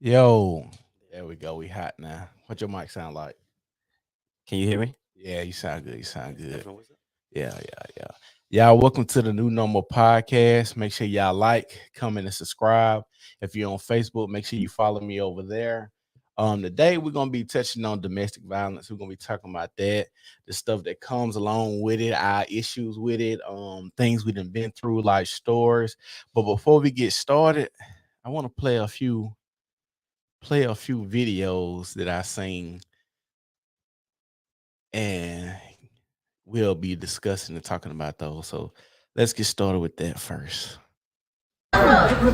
Yo, there we go. We hot now. What your mic sound like? Can you hear me? Yeah, you sound good. You sound good. Stefan, what's up? Yeah. Y'all, welcome to the New Normal Podcast. Make sure y'all like, comment, and subscribe. If you're on Facebook, make sure you follow me over there. Today we're gonna be touching on domestic violence. We're gonna be talking about that, the stuff that comes along with it, our issues with it, things we done been through, like stories. But before we get started, I want to play a few videos that I seen, and we'll be discussing and talking about those. So let's get started with that first. I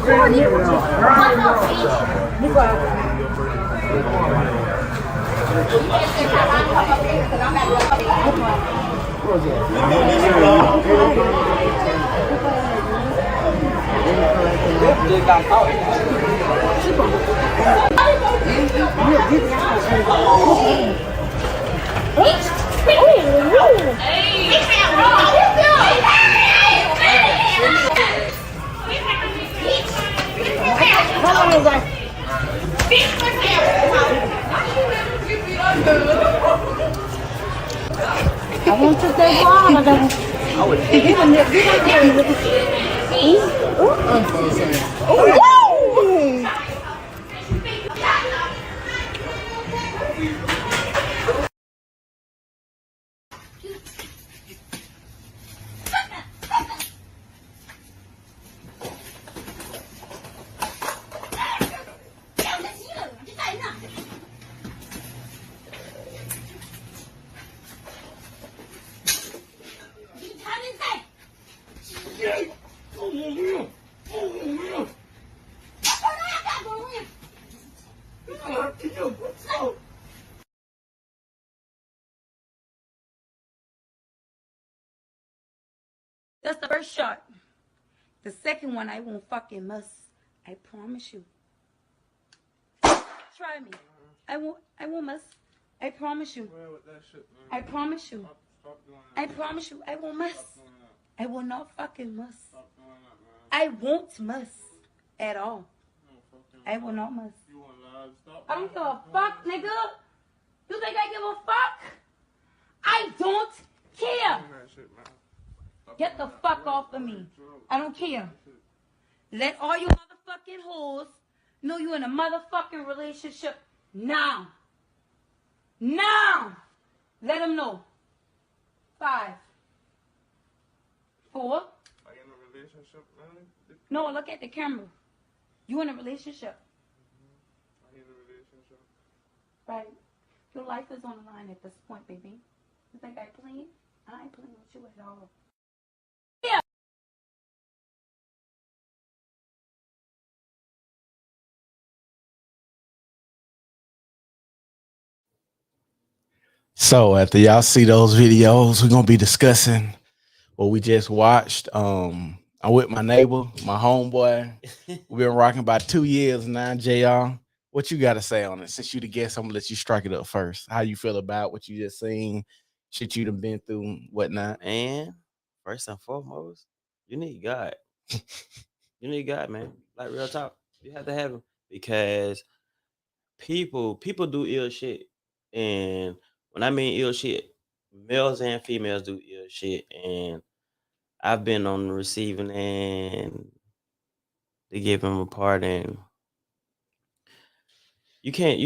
want to stay warm. I don't. That's the first shot. The second one I won't fucking miss. I promise you. Try me. I won't miss. I promise you. I promise you. I promise you I won't miss. I will not fucking miss. I won't miss at all. I will not miss. I don't give a fuck, nigga. You think I give a fuck? I don't care. Get the fuck off of me. I don't care. Let all you motherfucking hoes know you in a motherfucking relationship now. Now. Let them know. 5, 4. Are you in a relationship, man? No, look at the camera. You in a relationship. Are you in a relationship? Right. Your life is on the line at this point, baby. You think I playing? I ain't playing with you at all. Yeah. So after y'all see those videos, we're gonna be discussing what we just watched. I'm with my neighbor, my homeboy. We've been rocking about 2 years now, JR. What you got to say on it? Since you the guest, I'm gonna let you strike it up first. How you feel about what you just seen, shit you done been through, whatnot? And first and foremost, you need God. You need God, man. Like real talk. You have to have him because people do ill shit. And when I mean ill shit, males and females do ill shit. And I've been on the receiving end to give him a part, and you can't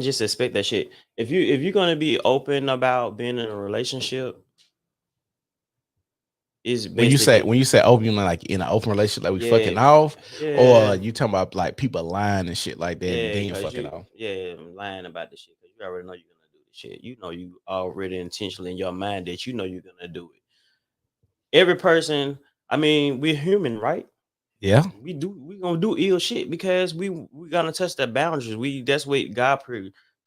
just expect that shit. If you're gonna be open about being in a relationship, it's When you best to say get when you say open, you mean like in an open relationship, like we yeah, fucking off, or yeah, you talking about like people lying and shit like that, and yeah, then cause fucking you off? lying about the shit because you already know you're gonna do the shit. You know you already intentionally in your mind that you know you're gonna do it. Every person, I mean, we're human, right? Yeah. We gonna do ill shit because we gonna touch the boundaries. That's what God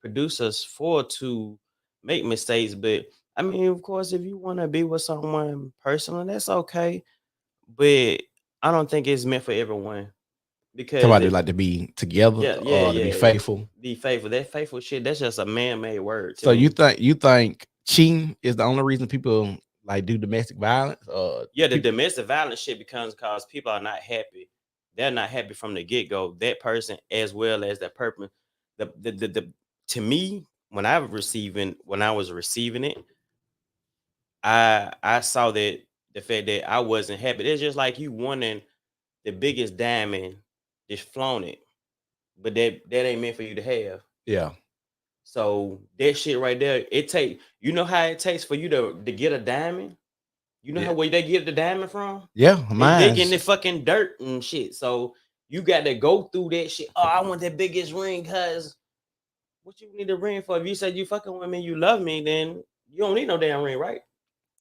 produced us for, to make mistakes. But I mean, of course, if you want to be with someone personally, that's okay. But I don't think it's meant for everyone because Somebody if like to be together yeah, yeah, or to be yeah, faithful. be faithful. That faithful shit, that's just a man-made word to So you me. think cheating is the only reason people like do domestic violence? Or Yeah, the people? domestic violence shit becomes because people are not happy they're not happy from the get go. That person, as well as that person, the to me, when I was receiving it, I saw that the fact that I wasn't happy. It's just like you wanting the biggest diamond, just flown it, but that ain't meant for you to have. Yeah. So that shit right there, it take, you know how it takes for you to get a diamond. You know Yeah. how where they get the diamond from? Yeah. They Mine. getting the fucking dirt and shit. So you got to go through that shit. Oh, I want that biggest ring, cause what you need a ring for? If you said you fucking with me, you love me, then you don't need no damn ring, right?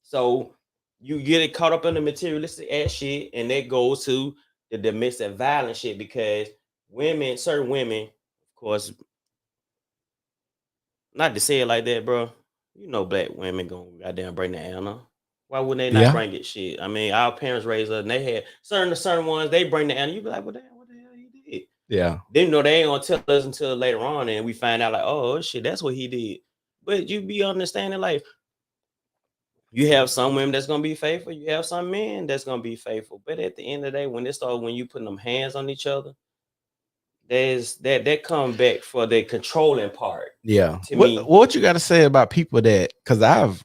So you get it caught up in the materialistic ass shit, and that goes to the domestic violence shit because women, certain women, of course, not to say it like that, bro. You know, black women gonna goddamn bring the anna. Why wouldn't they not Yeah. bring it? Shit. I mean, our parents raised us, and they had certain ones. They bring the anna. You be like, well, damn, what the hell he did? Yeah. They know they ain't gonna tell us until later on, and we find out like, oh shit, that's what he did. But you be understanding, like, you have some women that's gonna be faithful, you have some men that's gonna be faithful. But at the end of the day, when you putting them hands on each other, there's that come back for the controlling part. Yeah. To me. What you got to say about people that? Because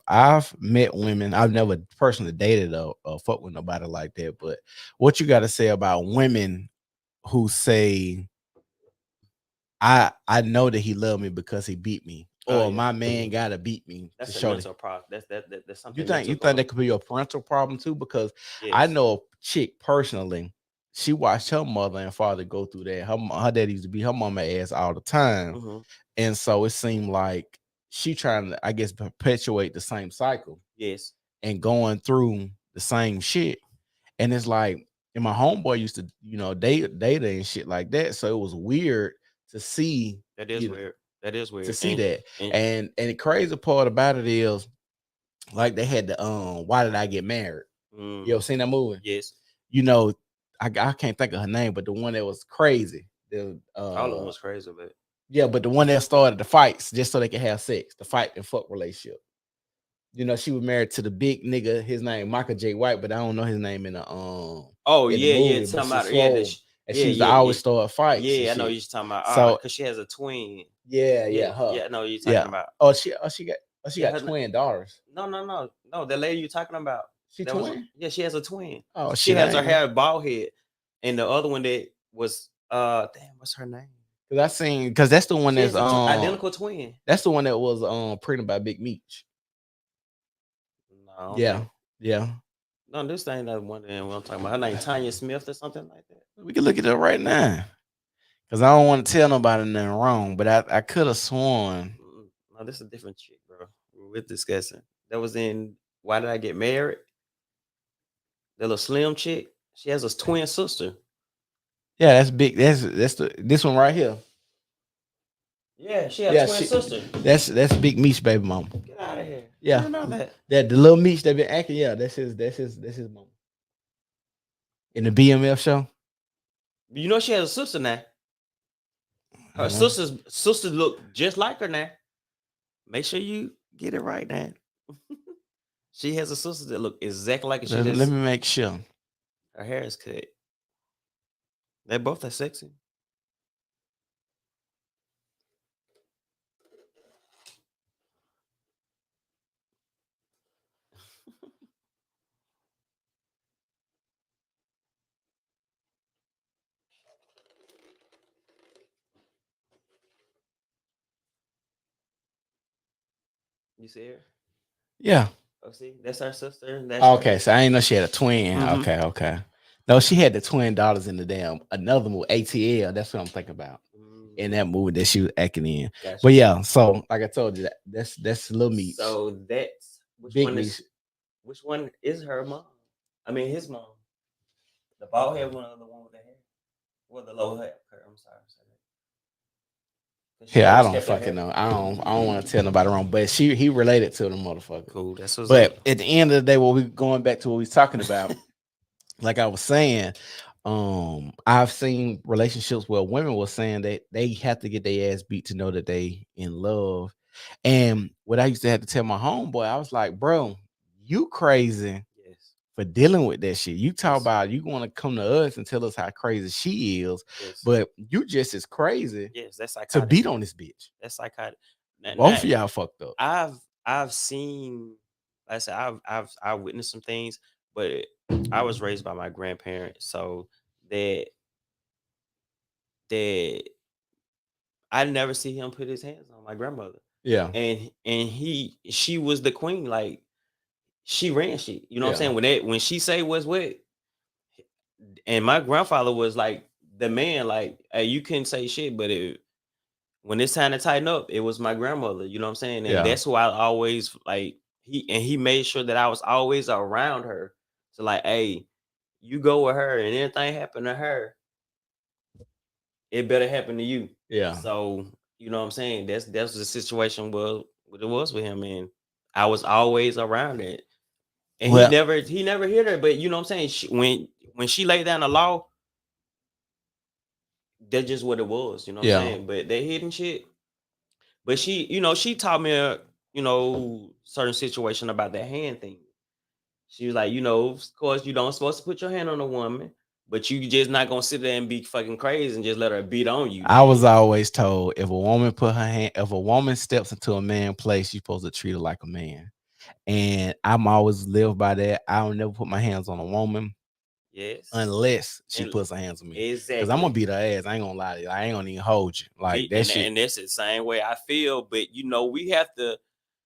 I've met women. I've never personally dated or fuck with nobody like that. But what you got to say about women who say, I know that he loved me because he beat me, Oh, or yeah. my man gotta beat me That's to a show mental problem. That's something. You think mental that could be a parental problem too? Because Yes. I know a chick personally. She watched her mother and father go through that. Her dad used to beat her mama ass all the time, Mhm. and so it seemed like she trying to, I guess, perpetuate the same cycle Yes. and going through the same shit. And it's like, and my homeboy used to, date and shit like that. So it was weird to see That is weird. That is weird. to see And- that. and- And the crazy part about it is, like, they had the Why Did I Get Married? You ever seen that movie? Yes. I can't think of her name, but the one that was crazy. The All of them was crazy, but yeah, but the one that started the fights just so they could have sex, the fight and fuck relationship. She was married to the big nigga. His name Michael J. White, but I don't know his name in the oh in the yeah, movie, yeah, but talking she about swole, and she used to always start fights. Yeah, I and know shit. you're talking about. So Because she has a twin. yeah, her. Yeah, I know you're talking Yeah. about. She Yeah, got her- twin daughters. No. The lady you're talking about. She That was- twin? yeah, she has a twin. Oh She shit. has her hair bald head, and the other one that was damn, what's her name? Because that's the one She that's has a identical twin. That's the one that was pregnant by Big Meech. No, Yeah. No, this ain't that one that I'm talking about. Her name Tanya Smith or something like that. We can look it up right now. Because I don't want to tell nobody nothing wrong, but I could have sworn. No, this is a different chick, bro. We're discussing. That was in Why Did I Get Married? That little slim chick. She has a twin sister. Yeah, that's big. That's this one right here. Yeah, she has a twin sister. That's Big Meech baby mama. Get out of here. Yeah. I didn't know that. That the little Meech that been acting. Yeah, that's his mama. In the BMF show. You know she has a sister now. Her Uh-huh. sisters look just like her now. Make sure you get it right now. She has a sister that look exactly like her. Let me make sure. Her hair is cut. They both are sexy. You see her? Yeah. Oh, see, that's her sister. Okay, so I ain't know she had a twin. Mhm. Okay. No, she had the twin daughters in the damn another movie, ATL. That's what I'm thinking about. In that movie that she was acting in. Gotcha. But yeah, so like I told you, that's Lil Meech. So that's Big Meech. which one is her mom? I mean his mom. The bald head one or the one with the hair? Or the low hair? I'm sorry. Yeah, I don't fucking know. I don't want to tell nobody wrong, but he related to the motherfucker. Cool. That's what's But up. at the end of the day, what we going back to what we was talking about, like I was saying, I've seen relationships where women were saying that they have to get their ass beat to know that they in love. And what I used to have to tell my homeboy, I was like, bro, you crazy Yes. for dealing with that shit. You talk Yes. about you want to come to us and tell us how crazy she is, Yes. but you just as crazy Yes, that's to psychotic. beat on this bitch. That's psychotic. Both of y'all fucked up. I've seen, like I said, I've witnessed some things, but I was raised by my grandparents, so that I never see him put his hands on my grandmother, Yeah. and she was the queen, like she ran shit. You know what I'm Yeah. saying? When she say what's what, and my grandfather was like the man, like hey, you couldn't say shit, but when it's time to tighten up, it was my grandmother. You know what I'm saying? And Yeah. that's who I always like. He made sure that I was always around her. So like, hey, you go with her, and anything happen to her, it better happen to you. Yeah. So you know what I'm saying? That's the situation what it was with him, and I was always around it. And Well- he never hit her, but you know what I'm saying? When she laid down the law, that's just what it was, you know what Yeah. I'm saying? But they hidden shit. But she, you know, she taught me a, you know, certain situation about that hand thing. She was like, you know, of course you don't supposed to put your hand on a woman, but you just not gonna sit there and be fucking crazy and just let her beat on you. I was man. always told if a woman steps into a man place, you're supposed to treat her like a man. And I'm always live by that. I don't never put my hands on a woman Yes. unless she And- puts her hands on me. Exactly. Because I'm gonna beat her ass. I ain't gonna lie to you. I ain't gonna even hold you. Like that shit. And that's the same way I feel, but you know, we have to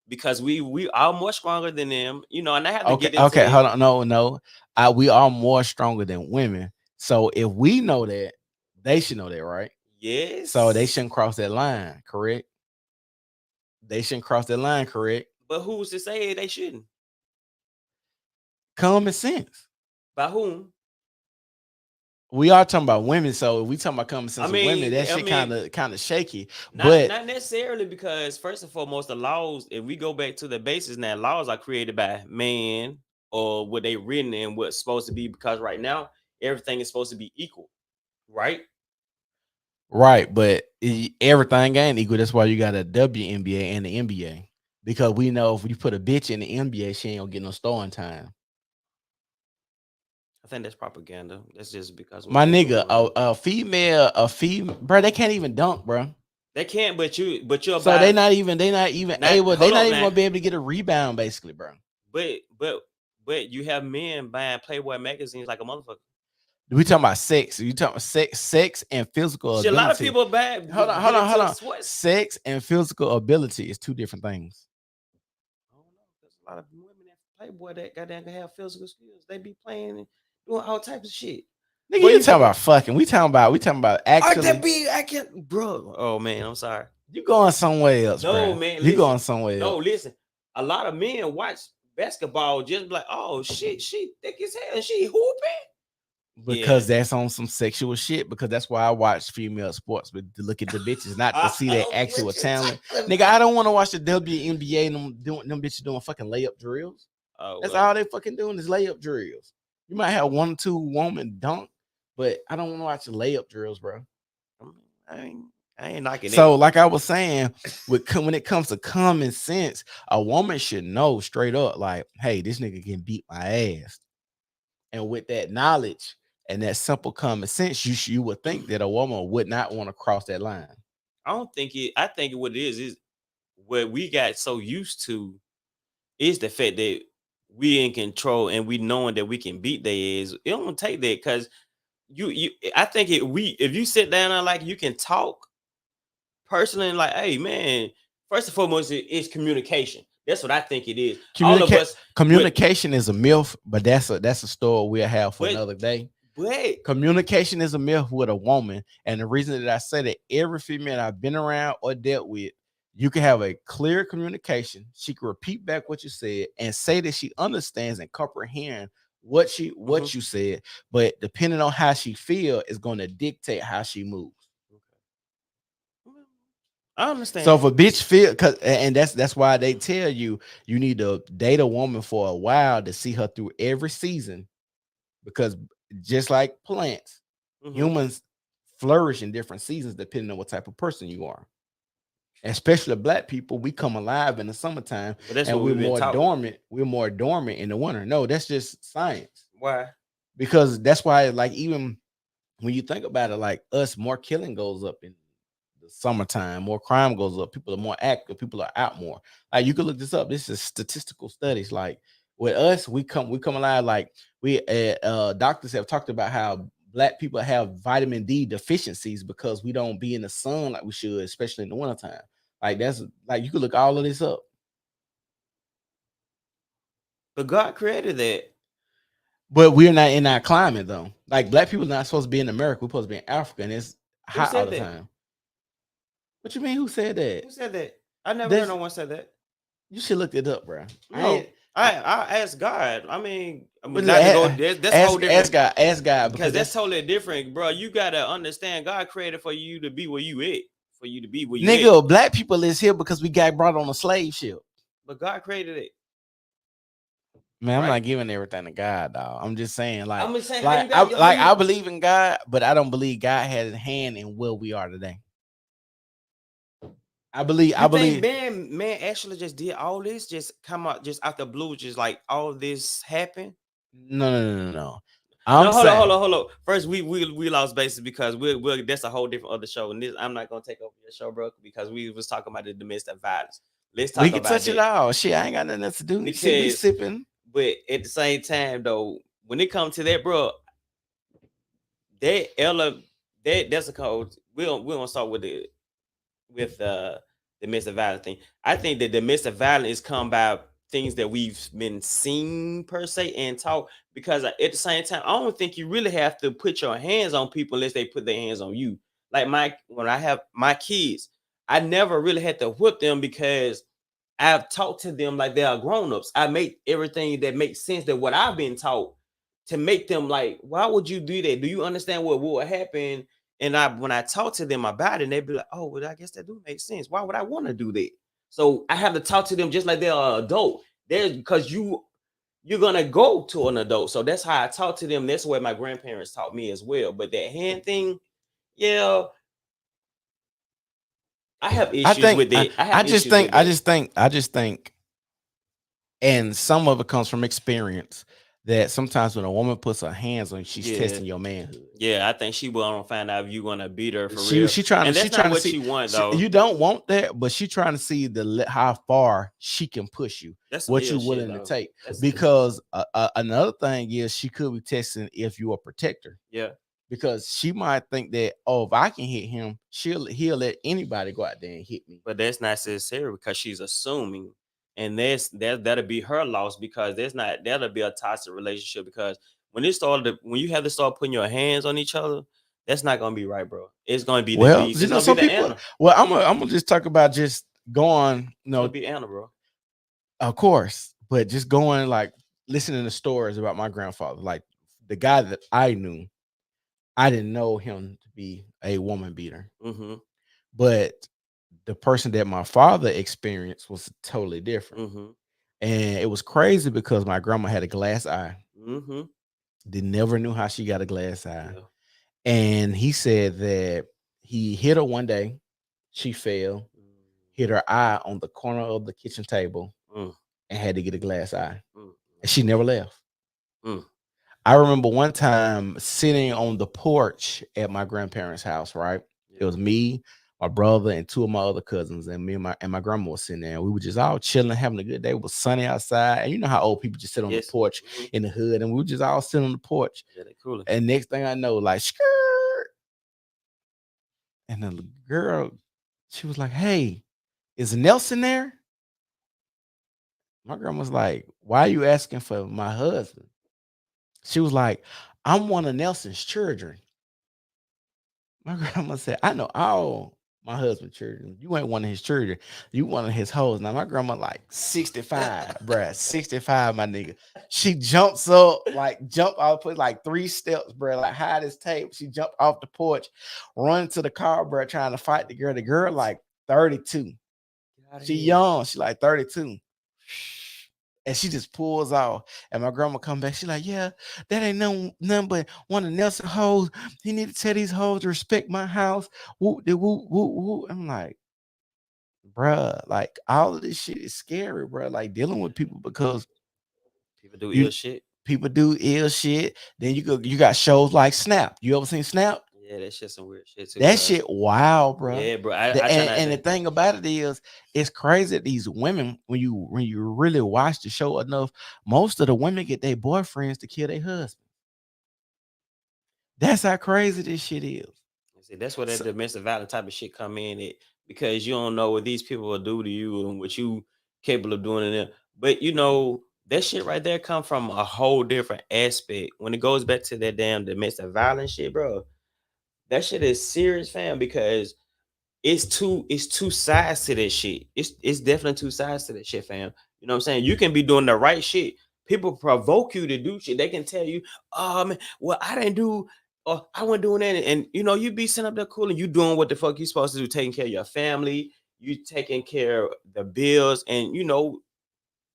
because we are more stronger than them, you know, and I have to get into Okay, it. hold on. No. We are more stronger than women. So if we know that, they should know that, right? Yes. So they shouldn't cross that line, correct? They shouldn't cross that line, correct? But who's to say they shouldn't? Common sense. By whom? We are talking about women, so if we talking about common sense I of women, mean, that I shit mean, kind of shaky. Not, But not necessarily because first and foremost, the laws, if we go back to the basis now, laws are created by man or what they written and what's supposed to be, because right now everything is supposed to be equal, right? right, but everything ain't equal. That's why you got a WNBA and the NBA. Because we know if we put a bitch in the NBA, she ain't gonna get no starting time. I think that's propaganda. That's just because My what they nigga, doing. a female, bro, they can't even dunk, bro. They can't, but you're So they not even able. They hold not on even now. gonna be able to get a rebound, basically, bro. But you have men buying Playboy magazines like a motherfucker. We talking about sex. You talking about sex and physical Shit, a ability. lot of people buy. Hold on. Hold on. Sex and physical ability is two different things. I don't know. There's a lot of women that Playboy that goddamn can have physical skills. They be playing and doing all types of shit. Nigga, Boy, you you talking fucking- about fucking. We talking about actually. I can't, bro. Oh man, I'm sorry. You going somewhere else, No, bro. man, You listen. going somewhere No, else. listen. A lot of men watch basketball just be like, oh shit, she thick as hell and she hooping. Because that's on some sexual shit. Because that's why I watch female sports, but to look at the bitches, not to see their actual talent. Nigga, I don't want to watch the WNBA and them bitches doing fucking layup drills. Oh, That's well, all they fucking doing is layup drills. You might have 1 or 2 women dunk, but I don't want to watch the layup drills, bro. I ain't knocking So, it. like I was saying, when it comes to common sense, a woman should know straight up, like, hey, this nigga can beat my ass. And with that knowledge and that simple common sense, you would think that a woman would not want to cross that line. I don't think it. I think what it is what we got so used to is the fact that we in control and we knowing that we can beat their ass. It don't take that because you. I think if you sit down and like you can talk personally and like, hey man, first and foremost, it's communication. That's what I think it is. All of us Communication is a myth, but that's a story we'll have for But- another day. But Communication is a myth with a woman, and the reason that I say that every female I've been around or dealt with, you can have a clear communication. She can repeat back what you said and say that she understands and comprehend what you said, but depending on how she feel is going to dictate how she moves. I understand. So if a bitch feel, and that's why they tell you need to date a woman for a while to see her through every season, because just like plants, Mhm. humans flourish in different seasons depending on what type of person you are. Especially black people, we come alive in the summertime, But that's and what we're we've been more taught. dormant. We're more dormant in the winter. No, that's just science. Why? Because that's why, like, even when you think about it, like us, more killing goes up in the summertime, more crime goes up, people are more active, people are out more. Like, you can look this up. This is statistical studies. Like, with us, we come alive. Like, we doctors have talked about how black people have vitamin D deficiencies because we don't be in the sun like we should, especially in the wintertime. Like, that's like, you could look all of this up. But God created that. But we're not in our climate though. Like, black people not supposed to be in America. We're supposed to be in Africa, and it's Who hot all said the that? time. What you mean? Who said that? Who said that? I never That's- heard no one say that. You should look it up, bro. No, I asked God. I mean, But not to a- go. That's whole different. ask God Because that's totally different, bro. You gotta understand. God created for you to be where you at. For you to be where you at. nigga, black people is here because we got brought on a slave ship. But God created it. Man, I'm Right. not giving everything to God, dog. I'm just saying, like, I'm just saying, how you I believe in God, but I don't believe God had a hand in where we are today. I believe man actually just did all this, just come out just out the blue, just like all this happened. No. Hold on. First, we lost bases because we're that's a whole different other show, and this I'm not gonna take over your show, bro, because we was talking about the domestic violence. Let's talk We can about touch that. it all. Shit, I ain't got nothing else to do. Because- We sipping. But at the same time, though, when it comes to that, bro, that's a code. We don't start with the domestic violence thing. I think that domestic violence is come by things that we've been seen per se and taught. Because at the same time, I don't think you really have to put your hands on people unless they put their hands on you. Like when I have my kids, I never really had to whip them because I've talked to them like they are grown-ups. I make everything that makes sense that what I've been taught to make them like, why would you do that? Do you understand what will happen? And when I talk to them about it, they'd be like, oh, well, I guess that do make sense. Why would I want to do that? So I have to talk to them just like they're an adult. There's because you're gonna go to an adult. So that's how I talk to them. That's what my grandparents taught me as well. But that hand thing, yeah. I have issues with it. I just think, and some of it comes from experience, that sometimes when a woman puts her hands on you, she's testing your manhood. Yeah, I think she will find out if you're gonna beat her for She real. trying and to. that's She trying not what to see. you want, though. You don't want that, but she trying to see how far she can push you. That's what ill you willing shit, to take. That's because another thing is she could be testing if you a protector. Yeah. Because she might think that, oh, if I can hit him, he'll let anybody go out there and hit me. But that's not necessary because she's assuming, and that'll be her loss because that'll be a toxic relationship. Because when you have to start putting your hands on each other, that's not gonna be right, bro. It's gonna be the beast. It's some people. Well, I'm gonna just talk about just going. No, be Anna, bro. Of course, but just going like listening to stories about my grandfather, like the guy that I knew. I didn't know him to be a woman beater, but the person that my father experienced was totally different. And it was crazy because my grandma had a glass eye. They never knew how she got a glass eye. Yeah. And he said that he hit her one day, she fell, hit her eye on the corner of the kitchen table, and had to get a glass eye. And she never left. I remember one time sitting on the porch at my grandparents' house, right? It was me, my brother, and two of my other cousins, and me and my grandma was sitting there. And we were just all chilling, having a good day. It was sunny outside. And you know how old people just sit on the porch in the hood, and we were just all sitting on the porch. Yeah, they cool. And next thing I know, like, skirt. And the girl, she was like, hey, is Nelson there? My grandma was like, why are you asking for my husband? She was like, I'm one of Nelson's children. My grandma said, I know all my husband's children. You ain't one of his children. You one of his hoes. Now, my grandma like 65, bruh. 65, my nigga. She jumps up, jump off, put like 3 steps, bruh, like high as tape. She jumped off the porch, run to the car, bruh, trying to fight the girl. The girl like 32. She young. She like 32. And she just pulls off. And my grandma come back. She like, yeah, that ain't nothing but one of Nelson hoes. He need to tell these hoes to respect my house. Woo, woo, woo, woo. I'm like, bruh, like all of this shit is scary, bruh. Like dealing with people because People do you ill shit. people do ill shit. Then you got shows like Snap. You ever seen Snap? Yeah, that shit some weird shit too. That Bruh. shit wild, bruh. Yeah, bro. I try not And the to. thing about it is, it's crazy that these women, when you really watch the show enough, most of the women get their boyfriends to kill their husband. That's how crazy this shit is. See, that's where that So- domestic violence type of shit come in at, because you don't know what these people will do to you and what you capable of doing to them. But you know, that shit right there come from a whole different aspect. When it goes back to that damn domestic violence shit, bro, that shit is serious, fam, because it's two sides to that shit. It's definitely two sides to that shit, fam. You know what I'm saying? You can be doing the right shit. People provoke you to do shit. They can tell you, man, well, I didn't do, or I wasn't doing that. And you know, you be sitting up there cool and you doing what the fuck you supposed to do, taking care of your family, you taking care of the bills, and you know,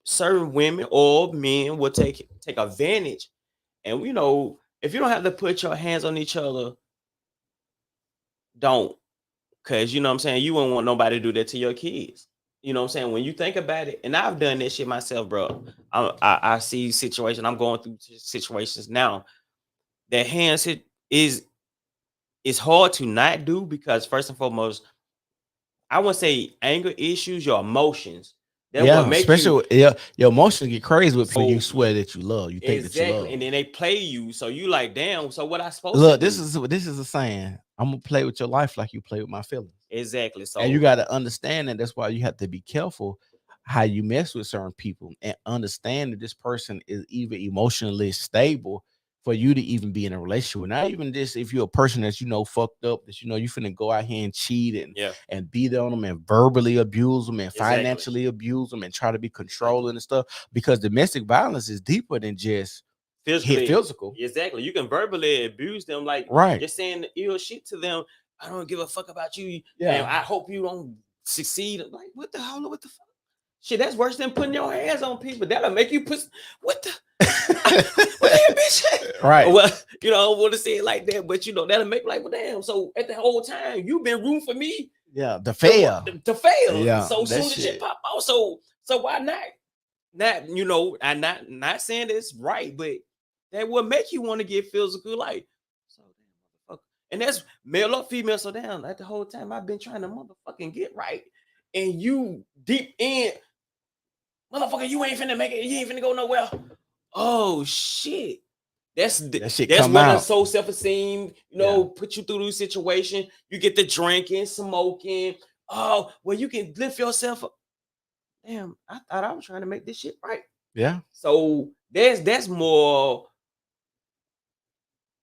certain women or men will take advantage. And you know, if you don't have to put your hands on each other, don't. Cause you know what I'm saying, you wouldn't want nobody to do that to your kids. You know what I'm saying? When you think about it, and I've done that shit myself, bro. I see situations. I'm going through situations now. That hands it is it's hard to not do, because first and foremost, I wouldn't say anger issues, your emotions. That Yeah, what make especially you your emotions get crazy with people you So- swear that you love. You think that you exactly, love. and then they play you, so you like, damn. So what I supposed Look, to do? this is a saying. I'm gonna play with your life like you play with my feelings. Exactly. So And you got to understand that. That's why you have to be careful how you mess with certain people and understand that this person is even emotionally stable for you to even be in a relationship with. Not even this, if you're a person that you know fucked up, that you know you finna go out here and cheat yeah, and beat on them and verbally abuse them and Exactly. financially abuse them and try to be controlling and stuff, because domestic violence is deeper than just physically, physical. exactly. You can verbally abuse them, like Right. just saying ill shit to them. I don't give a fuck about you. Yeah. And I hope you don't succeed. Like, what the hell? What the fuck? Shit, that's worse than putting your hands on people. That'll make you put what the what the hell, bitch? Right. Well, you know, I don't want to say it like that, but you know, that'll make like, well, damn. So at the whole time, you've been rooting for me Yeah, the fail. to fail. Yeah, So that soon as shit. shit pop out, so why not? Not, you know, I'm not saying it's right, but that will make you want to get physical, like, so damn motherfucker. And that's male or female. So damn, like the whole time I've been trying to motherfucking get right, and you deep in, motherfucker, you ain't finna make it. You ain't finna go nowhere. Oh shit. That shit That's come what out. the soul self-esteem, you know, put you through these situations. You get the drinking, smoking. Oh, well, you can lift yourself up. Damn, I thought I was trying to make this shit right. Yeah. So that's more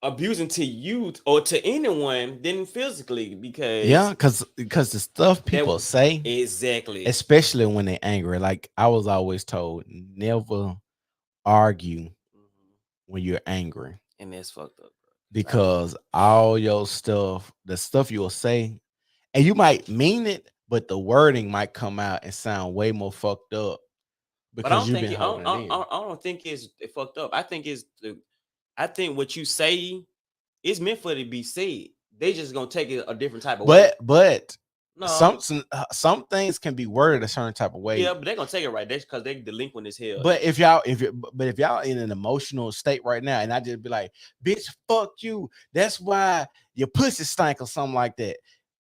abusing to you or to anyone than physically, because Yeah, because the stuff people say, exactly, especially when they're angry. Like I was always told, never argue when you're angry, and that's fucked up, bro. because all your stuff, the stuff you'll say, and you might mean it, but the wording might come out and sound way more fucked up But I because don't you've think been I holding don't, it in. I don't think it's fucked up. I think I think what you say is meant for it to be said. They just gonna take it a different type of way. But No, some things can be worded a certain type of way. yeah, but they're gonna take it right. That's because they delinquent as hell. But if y'all in an emotional state right now, and I just be like, bitch, fuck you. That's why your pussy stank or something like that.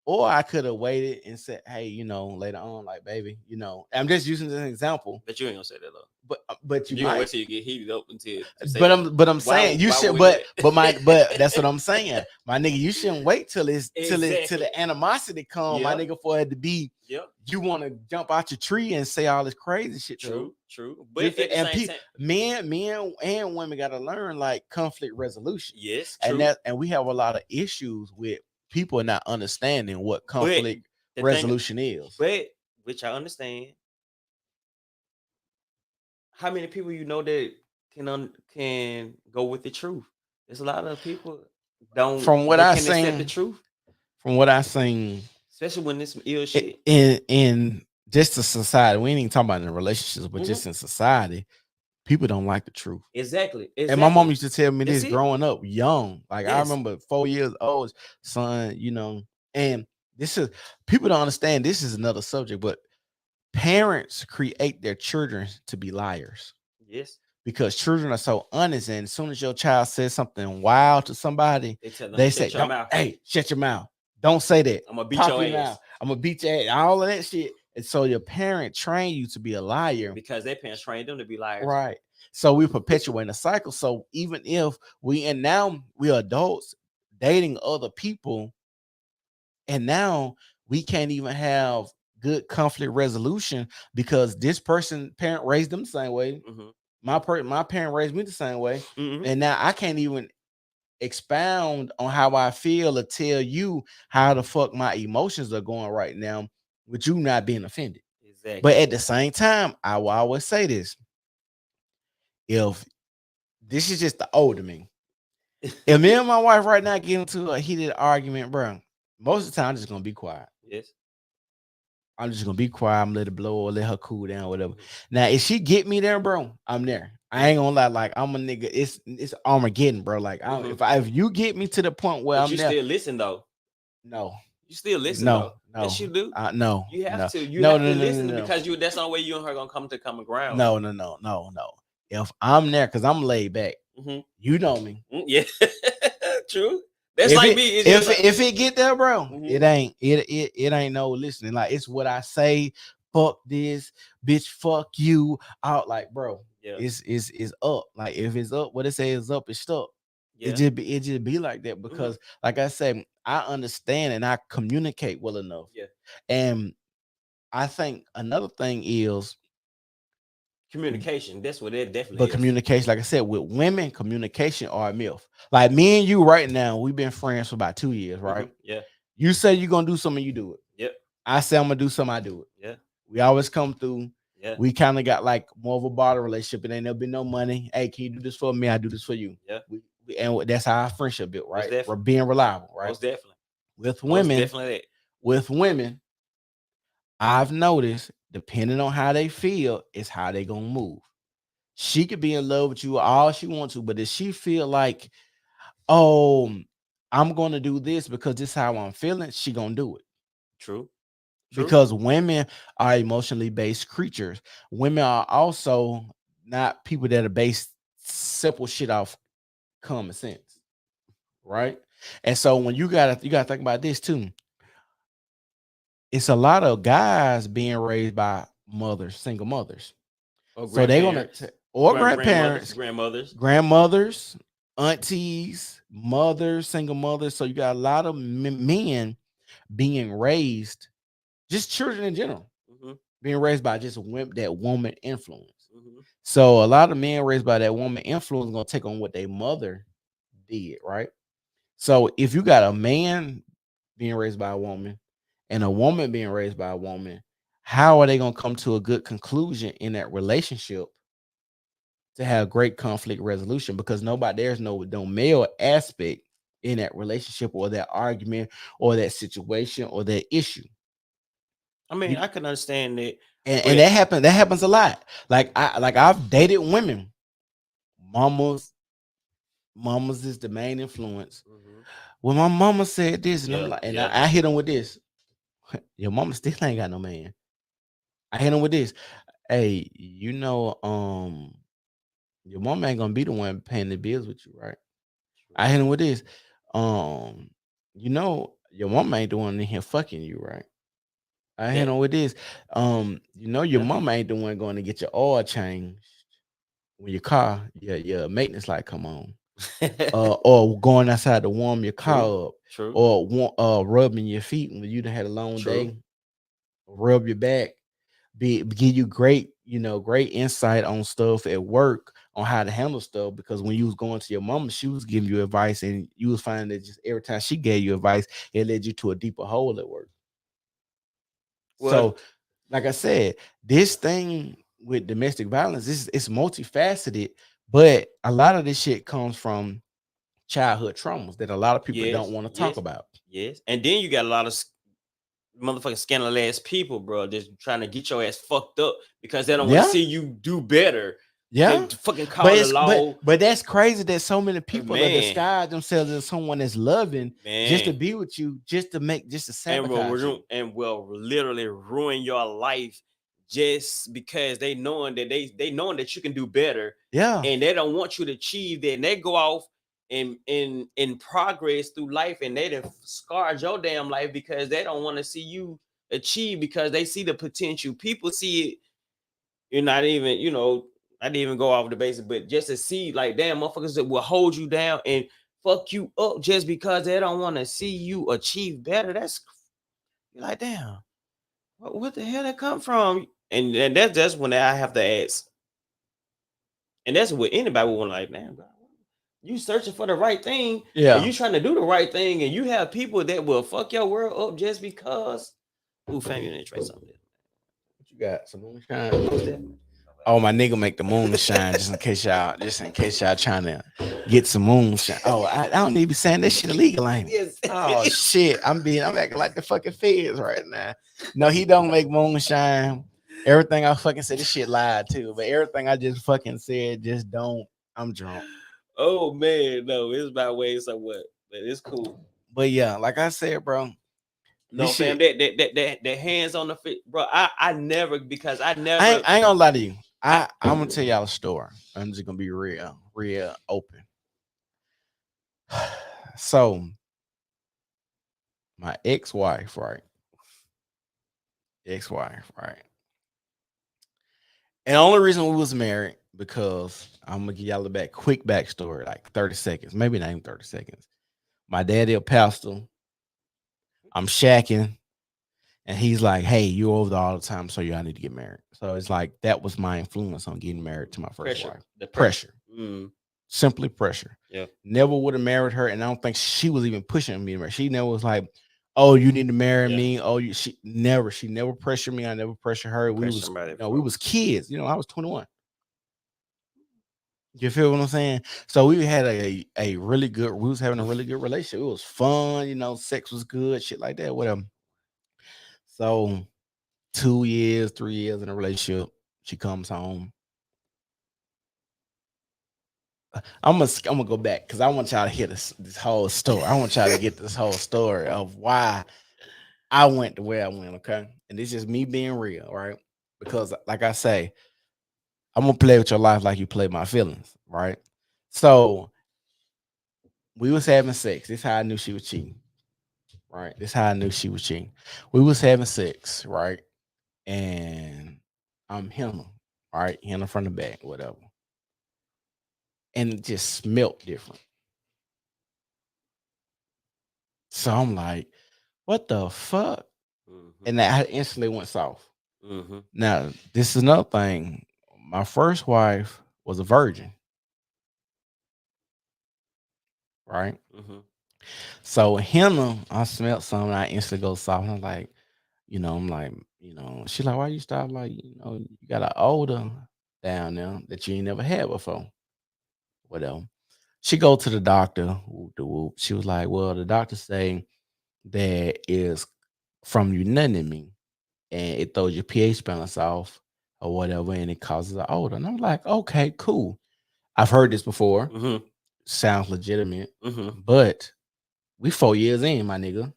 Or I could have waited and said, hey, you know, later on, like, baby, you know, I'm just using this as an example. But you ain't gonna say that though. But you You gonna might. wait till you get heated up until. You say But that. I'm saying you why should, would but we but that's what I'm saying, my nigga. You shouldn't wait till till Exactly. the animosity come, my Yep. nigga, for it to be. Yep. You want to jump out your tree and say all this crazy shit. True. But at the same time, men and women got to learn like conflict resolution. yes, true. And we have a lot of issues with people not understanding what conflict the resolution is. But which I understand. How many people you know that can go with the truth? There's a lot of people don't. From what they I can't accept seen, the truth, from what I seen, especially when it's some ill shit. in just the society, we ain't even talking about in relationships, but Mhm. just in society, people don't like the truth. Exactly. And my mom used to tell me That's this it. growing up young. Like I Yes. remember 4 years old, son, you know, and this is people don't understand. This is another subject, but parents create their children to be liars Yes. because children are so honest. And as soon as your child says something wild to somebody, They tell them, they shut say, your "Don't- mouth. Hey, shut your mouth. Don't say that. I'm gonna beat Pop your ass mouth. I'm gonna beat your ass." All of that shit. And so your parent trained you to be a liar. because their parents trained them to be liars. Right. So we perpetuate a cycle. So even if now we're adults dating other people, and now we can't even have good conflict resolution because this person parent raised them the same way. Mhm. My parent raised me the same way. Mhm. And now I can't even expound on how I feel or tell you how the fuck my emotions are going right now with you not being offended. Exactly. But at the same time, I will always say this. If this is just the older me, if me and my wife right now get into a heated argument, bro, most of the time I'm just gonna be quiet. Yes. I'm just gonna be quiet. I'm let it blow or let her cool down, whatever. Mhm. Now, if she get me there, bro, I'm there. I ain't gonna lie, like I'm a nigga. It's Armageddon, bro. Like Mhm. if you get me to the point where But I'm you there, still listen though. no, You still listen no, though. no, Yes, you do. no, You have no. to. You No, have no, to no, listen no, no. because that's the only way you and her gonna come to common ground. No. If I'm there, because I'm laid back, Mhm. you know me. Yeah. True. That's If like it, me. It's just like, if it get there, bro, Mhm. it ain't no listening. Like it's what I say. Fuck this, bitch. Fuck you. Out like, bro. yeah. It's up. Like if it's up, what it say is up. It's stuck. Yeah. It just be like that because, like I said, I understand and I communicate well enough. Yeah. And I think another thing is, Communication. That's what it definitely but is. communication, like I said, with women, communication are a myth. Like me and you right now, we've been friends for about 2 years, right? Mhm. Yeah. You say you're gonna do something, you do it. Yep. I say I'm gonna do something, I do it. Yeah. We always come through. Yeah. We kind of got like more of a barter relationship. It ain't never been no money. Hey, can you do this for me? I do this for you. Yeah. And that's how our friendship built, right? definitely. We're being reliable, right? Most definitely. With Most women, definitely that. with women, I've noticed depending on how they feel, is how they gonna move. She could be in love with you all she wants to, but if she feel like, oh, I'm gonna do this because this is how I'm feeling, she gonna do it. True. Because women are emotionally based creatures. Women are also not people that are based simple shit off common sense, right? And so when you gotta think about this too. It's a lot of guys being raised by mothers, single mothers. Or So they're gonna grandparents. or grandparents, grandmothers, aunties, mothers, single mothers. So you got a lot of men being raised, just children in general, Mhm. being raised by just that woman influence. Mhm. So a lot of men raised by that woman influence gonna take on what their mother did, right? So if you got a man being raised by a woman and a woman being raised by a woman, how are they gonna come to a good conclusion in that relationship to have great conflict resolution? Because there's no male aspect in that relationship or that argument or that situation or that issue. I mean, I can understand that. And that happens a lot. I've dated women. Mamas is the main influence. Mhm. Well, my mama said this, and I'm Yeah, like, and yeah. I hit them with this. Your mama still ain't got no man. I hit them with this. Hey, your mama ain't gonna be the one paying the bills with you, right? I hit him with this. Your mama ain't the one in here fucking you, right? I hit him with this. Your Yeah. mama ain't the one going to get your oil changed when your car, your maintenance light come on. Or going outside to warm your car up. True. Or rubbing your feet when you done had a long day. Rub your back. Give you great insight on stuff at work on how to handle stuff, because when you was going to your mama, she was giving you advice, and you was finding that just every time she gave you advice, it led you to a deeper hole at work. So, like I said, this thing with domestic violence it's multifaceted, but a lot of this shit comes from childhood traumas that a lot of people don't want to talk about. Yes, and then you got a lot of motherfucking scandalous ass people, bro, just trying to get your ass fucked up because they don't want to see you do better. Yeah. They fucking call But the it's law. but that's crazy that so many people are man. disguise themselves as someone that's loving just to Man. be with you, just to and sabotage you. will literally ruin your life just because they knowing that you can do better, Yeah. and they don't want you to achieve that. And they go off in progress through life, and they done scarred your damn life because they don't want to see you achieve, because they see the potential. People see it. You're not even, I didn't even go off the basic, but just to see, like, damn, motherfuckers that will hold you down and fuck you up just because they don't want to see you achieve better. You're like, damn, what the hell that come from? And that's when I have to ask. And that's what anybody would want, like, man, bro, you searching for the right thing, Yeah. and you trying to do the right thing, and you have people that will fuck your world up just because. Ooh, fam, you need to try something. What you got? Some moonshine? Oh, my nigga make the moonshine just in case y'all trying to get some moonshine. Oh, I don't need to be saying that shit illegal, ain't it? Yes. Oh shit. I'm acting like the fucking feds right now. No, he don't make moonshine. Everything I fucking said, this shit lied too. But everything I just fucking said, just don't. I'm drunk. Oh man, no, it's my way somewhat, but it's cool. But yeah, like I said, bro. No, this fam, shit, that hands on the fit, bro. I never, because I never. I ain't gonna lie to you. I'm gonna tell y'all a story. I'm just gonna be real open. So my ex-wife, right? And the only reason we was married, because I'm gonna give y'all a quick backstory, like 30 seconds, maybe not even 30 seconds. My daddy a pastor. I'm shacking, and he's like, "Hey, you over there all the time, so y'all need to get married." So it's like that was my influence on getting married to my first wife. The Pressure. Mm. Simply pressure. Yeah. Never would have married her, and I don't think she was even pushing me to marry. She never was like, "Oh, you need to marry me." Oh, she never pressured me. I never pressured her. We was kids. I was 21. You feel what I'm saying? So we had a really good. We was having a really good relationship. It was fun. Sex was good. Shit like that. Whatever. So 2 years, 3 years in a relationship, she comes home. I'm gonna go back because I want y'all to hear this whole story. I want y'all to get this whole story of why I went the way I went. Okay, and it's just me being real, right? Because, like I say, I'm gonna play with your life like you play my feelings, right? So we was having sex. This is how I knew she was cheating, right? This is how I knew she was cheating. We was having sex, right? And I'm Henna, right? Henna from the back, whatever. And it just smelt different. So I'm like, what the fuck? Mm-hmm. And that instantly went soft. Mm-hmm. Now, this is another thing. My first wife was a virgin. Right? Mm-hmm. So Henna, I smelled something, I instantly go soft. I'm like, she's like, why you stop? Like, you got an odor down there that you ain't never had before. Whatever. She go to the doctor. She was like, well, the doctor say that is from you nutting me, and it throws your pH balance off or whatever, and it causes an odor. And I'm like, okay, cool. I've heard this before. Mm-hmm. Sounds legitimate. Mm-hmm. But we 4 years in, my nigga.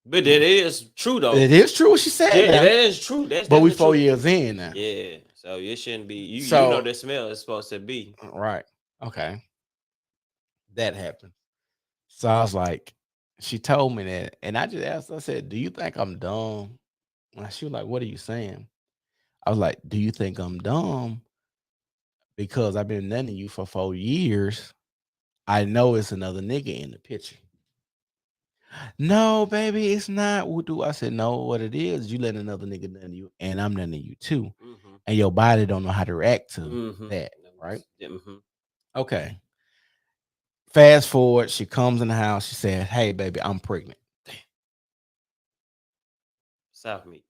But that is true, though. It is true what she said. Yeah, that is true. But we 4 years in now. Yeah. So it shouldn't be. You So, know the smell is supposed to be. Right. Okay. That happened. So I was like, she told me that. And I just asked her, I said, do you think I'm dumb? And she was like, what are you saying? I was like, do you think I'm dumb? Because I've been nutting you for 4 years. I know it's another nigga in the picture. No, baby, it's not. What do I said? No, what it is, you let another nigga nut you, and I'm nutting you too. Mm-hmm. And your body don't know how to react to Mm-hmm. that, right? Mm-hmm. Okay. Fast forward, she comes in the house. She said, hey, baby, I'm pregnant. South meat.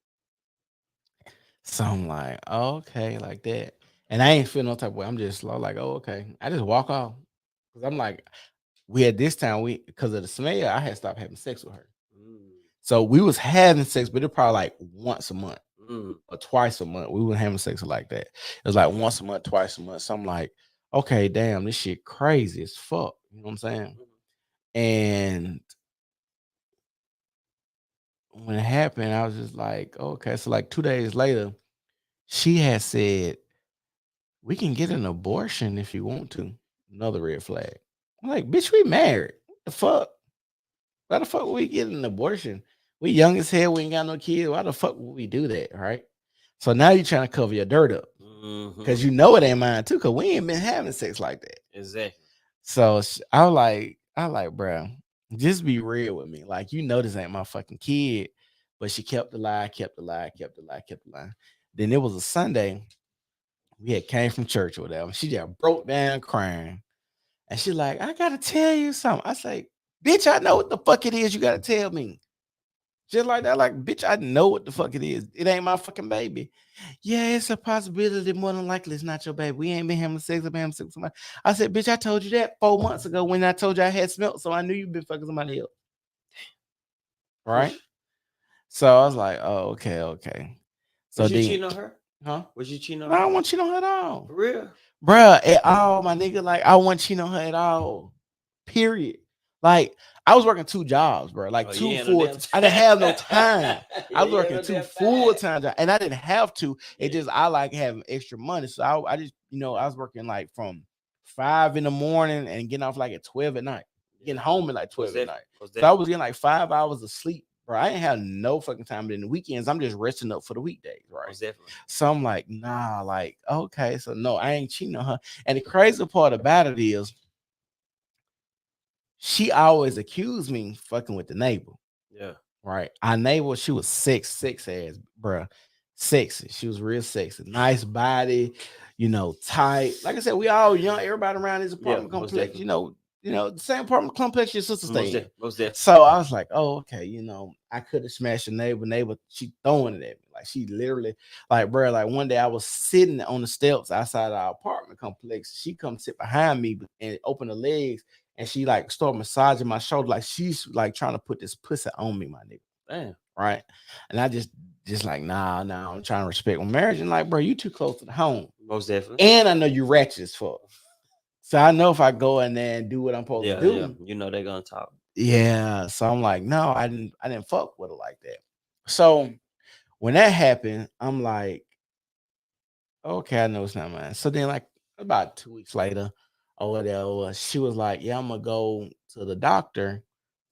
So I'm like, oh, okay, like that. And I ain't feel no type of way. I'm just like, oh, okay. I just walk off. Because I'm like, because of the smell, I had stopped having sex with her. So we was having sex, but it probably like once a month. or twice a month. We weren't having sex like that. It was like once a month, twice a month. So I'm like, okay, damn, this shit crazy as fuck. You know what I'm saying? And when it happened, I was just like, okay. So like 2 days later, she had said, we can get an abortion if you want to. Another red flag. I'm like, bitch, we married. What the fuck? Why the fuck would we get an abortion? We young as hell. We ain't got no kids. Why the fuck would we do that? Right. So now you're trying to cover your dirt up because you know it ain't mine too. Because we ain't been having sex like that. Exactly. So I was like, bro, just be real with me. Like, you know, this ain't my fucking kid. But she kept the lie. Then it was a Sunday. We had came from church or whatever. She just broke down crying. And she like, I gotta tell you something. I say, bitch, I know what the fuck it is you gotta tell me. Just like that, like, bitch, I know what the fuck it is. It ain't my fucking baby. Yeah, it's a possibility. More than likely, it's not your baby. We ain't been having sex. I've been having sex with somebody. I said, bitch, I told you that 4 months ago when I told you I had smelt, so I knew you've been fucking somebody else. Right? So I was like, oh, okay. So was you cheating on her? Huh? Was you cheating on No, her? I don't want to cheat on her at all. For real? Bruh, at all, my nigga. Like, I wasn't cheating on her at all. Period. Like, I was working 2 jobs, bro. Like, two full. I didn't have no time. I was working 2 full-time jobs, and I didn't have to. It just, I like having extra money. So I just, I was working like from 5 in the morning and getting off like at 12 at night. Getting home at like 12 at night. So I was getting like 5 hours of sleep, bro. I ain't have no fucking time. But in the weekends, I'm just resting up for the weekdays, right? So I'm like, nah, like, okay. So no, I ain't cheating on her. And the crazy part about it is, she always accused me fucking with the neighbor. Yeah. Right. Our neighbor, she was sex ass, bro. Sexy. She was real sexy. Nice body, tight. Like I said, we all young. Everybody around this apartment complex, the same apartment complex your sister stayed in. So I was like, oh, okay, I could have smashed the neighbor. She throwing it at me. Like, she literally, like, bro, like one day I was sitting on the steps outside our apartment complex. She come sit behind me and open her legs. And she like started massaging my shoulder, like she's like trying to put this pussy on me, my nigga. Damn. Right. And I just like, nah, I'm trying to respect my marriage. And like, bro, you too close to the home. Most definitely. And I know you ratchet as fuck. So I know if I go in there and do what I'm supposed to do, they're gonna talk. Yeah. So I'm like, no, I didn't fuck with her like that. So when that happened, I'm like, okay, I know it's not mine. So then, like, about 2 weeks later, or whatever, she was like, yeah, I'm gonna go to the doctor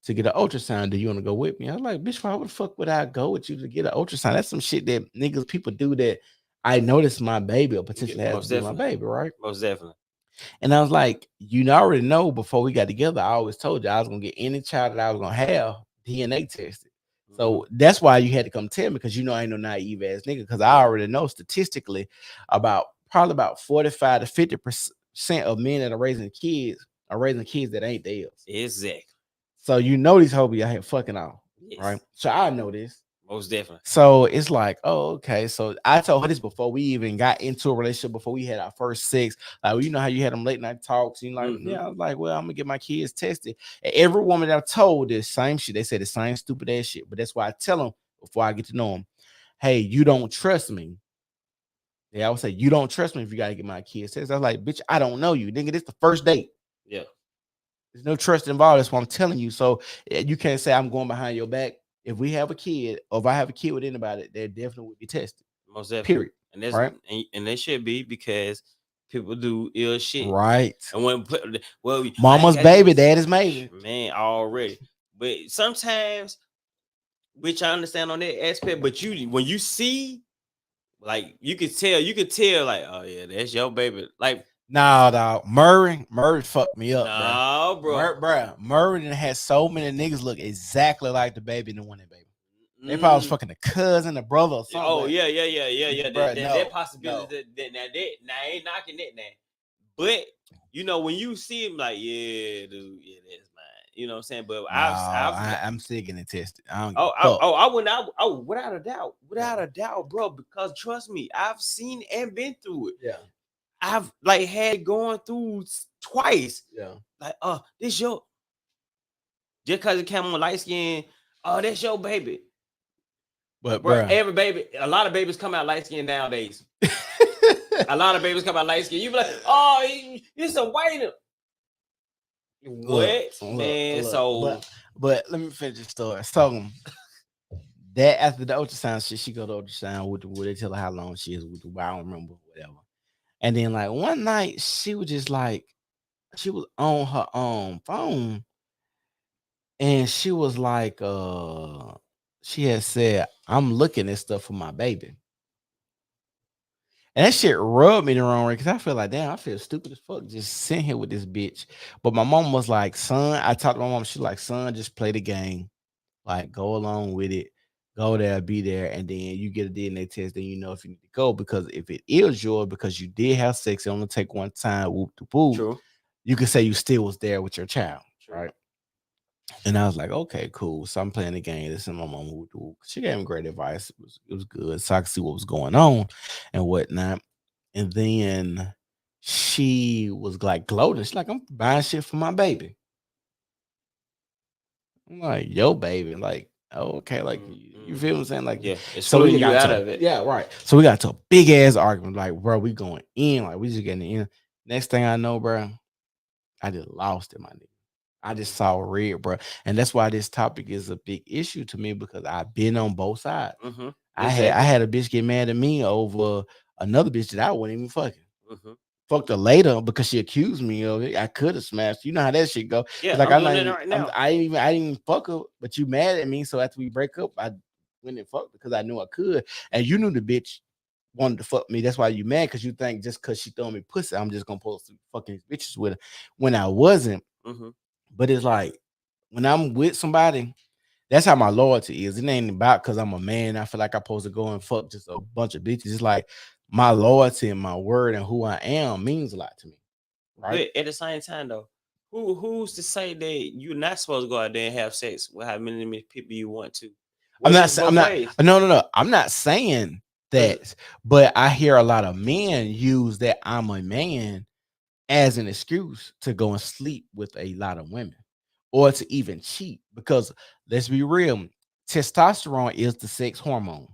to get an ultrasound. Do you want to go with me? I was like, bitch, why the fuck would I go with you to get an ultrasound? That's some shit that people do that I noticed my baby or potentially has to be my baby, right? Most definitely. And I was like, you already know before we got together, I always told you I was gonna get any child that I was gonna have DNA tested. So that's why you had to come tell me, because I ain't no naive ass nigga, because I already know statistically probably about 45 to 50% of men that are raising kids that ain't theirs. Exactly. So these hoes be out here fucking off, right? So I know this. Most definitely. So it's like, oh, okay. So I told her this before we even got into a relationship, before we had our first sex. Like, well, you know how you had them late night talks. And like, yeah, I was like, well, I'm gonna get my kids tested. And every woman that I told this same shit, they said the same stupid ass shit. But that's why I tell them before I get to know them, hey, you don't trust me. Yeah, I would say, you don't trust me if you gotta get my kids tested. I was like, bitch, I don't know you, nigga. This the first date. Yeah. There's no trust involved. That's what I'm telling you. So you can't say I'm going behind your back. If we have a kid, or if I have a kid with anybody, they definitely would be tested. Most definitely. Period. And that's right. And they should be, because people do ill shit. Right. And when mama's baby, daddy's maybe. Man, already. But sometimes, which I understand on that aspect, but when you see, like, you could tell, like, oh yeah, that's your baby. Like, nah, dog. Murray fucked me up. No, bro. Murray had so many niggas look exactly like the baby and the one that baby. They probably was fucking the cousin, the brother, or something. Oh, yeah. That possibility. Now I ain't knocking that now. But when you see him, like, yeah, dude, yeah, that's mine. You know what I'm saying? But I'm still getting tested. I without a doubt, bro. Because trust me, I've seen and been through it. Yeah. I've like had going through twice. Yeah. Like, this your, just because it came on light skin, that's your baby. But Bro, bruh, every baby, a lot of babies come out light skinned nowadays. A lot of babies come out light skinned. You be like, oh, it's a white. What, man? So, but let me finish the story. So that after the ultrasound shit, she go to ultrasound with they tell her how long she is with the I don't remember whatever. And then like one night she was just like she was on her own phone and she was like she had said, I'm looking at stuff for my baby. And that shit rubbed me the wrong way because I feel like, damn, I feel stupid as fuck just sitting here with this bitch. But my mom was like, son, I talked to my mom. She like, son, just play the game. Like, go along with it. Go there, be there. And then you get a DNA test. Then you know if you need to go. Because if it is yours, because you did have sex, it only take one time, whoop to whoop. true. You can say you still was there with your child. True. Right. And I was like, okay, cool. So I'm playing the game. This is my mom. Whoop, whoop. She gave me great advice. It was good. So I could see what was going on and whatnot. And then she was like gloating. She's like, I'm buying shit for my baby. I'm like, yo, baby. Like, oh, okay. Like, you feel what I'm saying? Like, Yeah, it's so so you got out to, of it. yeah, right. So we got to a big ass argument. Like, bro, we going in. Like, we just getting in. Next thing I know, bro, I just lost it, my nigga. I just saw red, bro. And that's why this topic is a big issue to me because I've been on both sides. Mm-hmm. I had a bitch get mad at me over another bitch that I wasn't even fucking. Mm-hmm. Fucked her later because she accused me of it. I could have smashed. You know how that shit go. Yeah, like I'm doing it right now. I didn't even fuck her, but you mad at me. So after we break up, I went and fucked because I knew I could. And you knew the bitch wanted to fuck me. That's why you mad because you think just because she throwing me pussy, I'm just gonna post some fucking bitches with her when I wasn't. Mm-hmm. But it's like when I'm with somebody, that's how my loyalty is. It ain't about because I'm a man. I feel like I'm supposed to go and fuck just a bunch of bitches. It's like my loyalty and my word and who I am means a lot to me. Right. But at the same time, though, who's to say that you're not supposed to go out there and have sex with how many people you want to? I'm not. I'm not saying that, but I hear a lot of men use that I'm a man as an excuse to go and sleep with a lot of women or to even cheat. Because let's be real, testosterone is the sex hormone.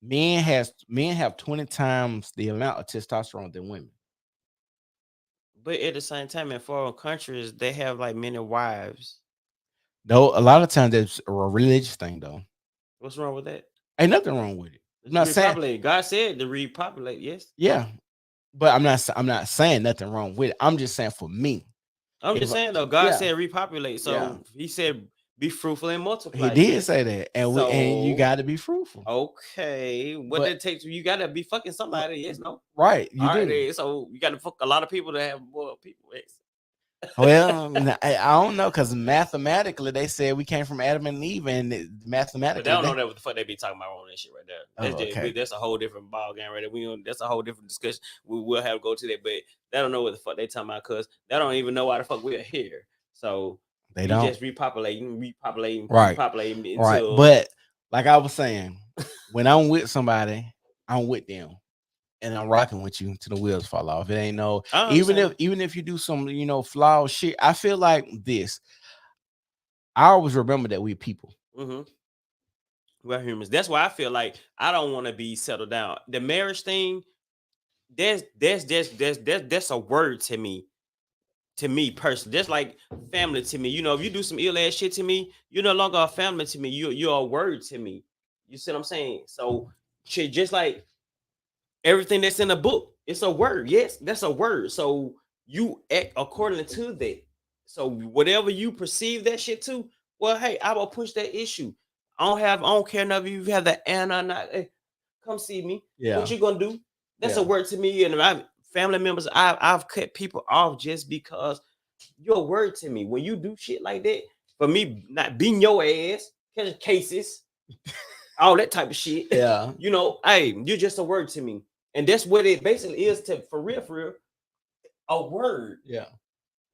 Men have 20 times the amount of testosterone than women. But at the same time, in foreign countries, they have like many wives. Though a lot of times that's a religious thing, though. What's wrong with that? Ain't nothing wrong with it. I'm not saying God said to repopulate. Yes. Yeah, but I'm not saying nothing wrong with it. I'm just saying for me. I'm just saying though, God said repopulate. So He said be fruitful and multiply. He did say that, and and you got to be fruitful. Okay, what that takes, you got to be fucking somebody. Yes, no, right? You do. Right, so you got to fuck a lot of people to have more people. Yes. Well, I don't know because mathematically they said we came from Adam and Eve, and mathematically but they don't know that what the fuck they be talking about on that shit right there. That's, okay. That's a whole different ball game right there. That's a whole different discussion. We will have to go to that, but they don't know what the fuck they talking about because they don't even know why the fuck we're here. So they don't just repopulating, right. repopulating. Right, but like I was saying, when I'm with somebody, I'm with them. And I'm rocking with you till the wheels fall off. It ain't no even if you do some flawed shit. I feel like this. I always remember that we're people. Mm-hmm. We're humans. That's why I feel like I don't want to be settled down. The marriage thing, that's a word to me. To me personally, just like family to me. You know, if you do some ill ass shit to me, you're no longer a family to me. You're a word to me. You see what I'm saying? So shit, just like everything that's in the book, it's a word. Yes, that's a word. So you act according to that. So whatever you perceive that shit to, well, hey, I will push that issue. I don't care enough if you have the and or not. Hey, come see me. Yeah. What you gonna do? That's a word to me. And my family members, I've cut people off just because you're a word to me. When you do shit like that, for me, not beating your ass, catching cases, all that type of shit. Yeah. You know, hey, you're just a word to me. And that's what it basically is for real, a word. Yeah.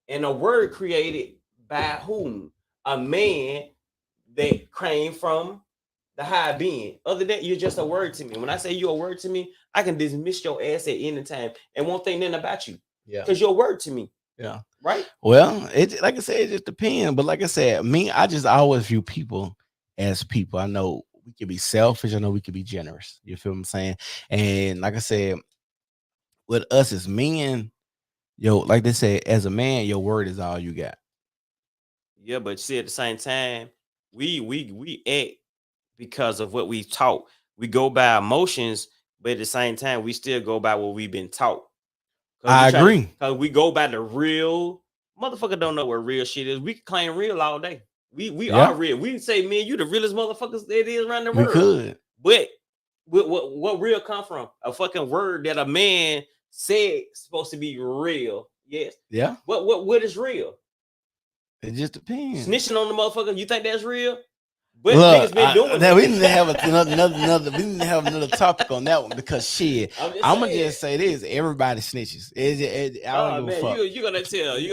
And a word created by whom? A man that came from the high being. Other than that, you're just a word to me. When I say you're a word to me, I can dismiss your ass at any time and won't think nothing about you. Yeah. Because you're a word to me. Yeah. Right? Well, it like I said, it just depends. But like I said, I just always view people as people. I know we can be selfish. I know we can be generous. You feel what I'm saying? And like I said, with us as men, like they say, as a man, your word is all you got. Yeah, but see, at the same time, we act because of what we taught. We go by emotions, but at the same time, we still go by what we've been taught. I agree. Because we go by the real. Motherfucker don't know what real shit is. We can claim real all day. We Yeah. are real. We say, man, you the realest motherfuckers that is around the We world. could. But what real come from? A fucking word that a man said supposed to be real. Yes. Yeah. What is real? It just depends. Snitching on the motherfucker, you think that's real? But Look, niggas been doing now it. we didn't have another. We didn't have another topic on that one because shit. I'm gonna saying. just say this: everybody snitches. I don't give a fuck. You're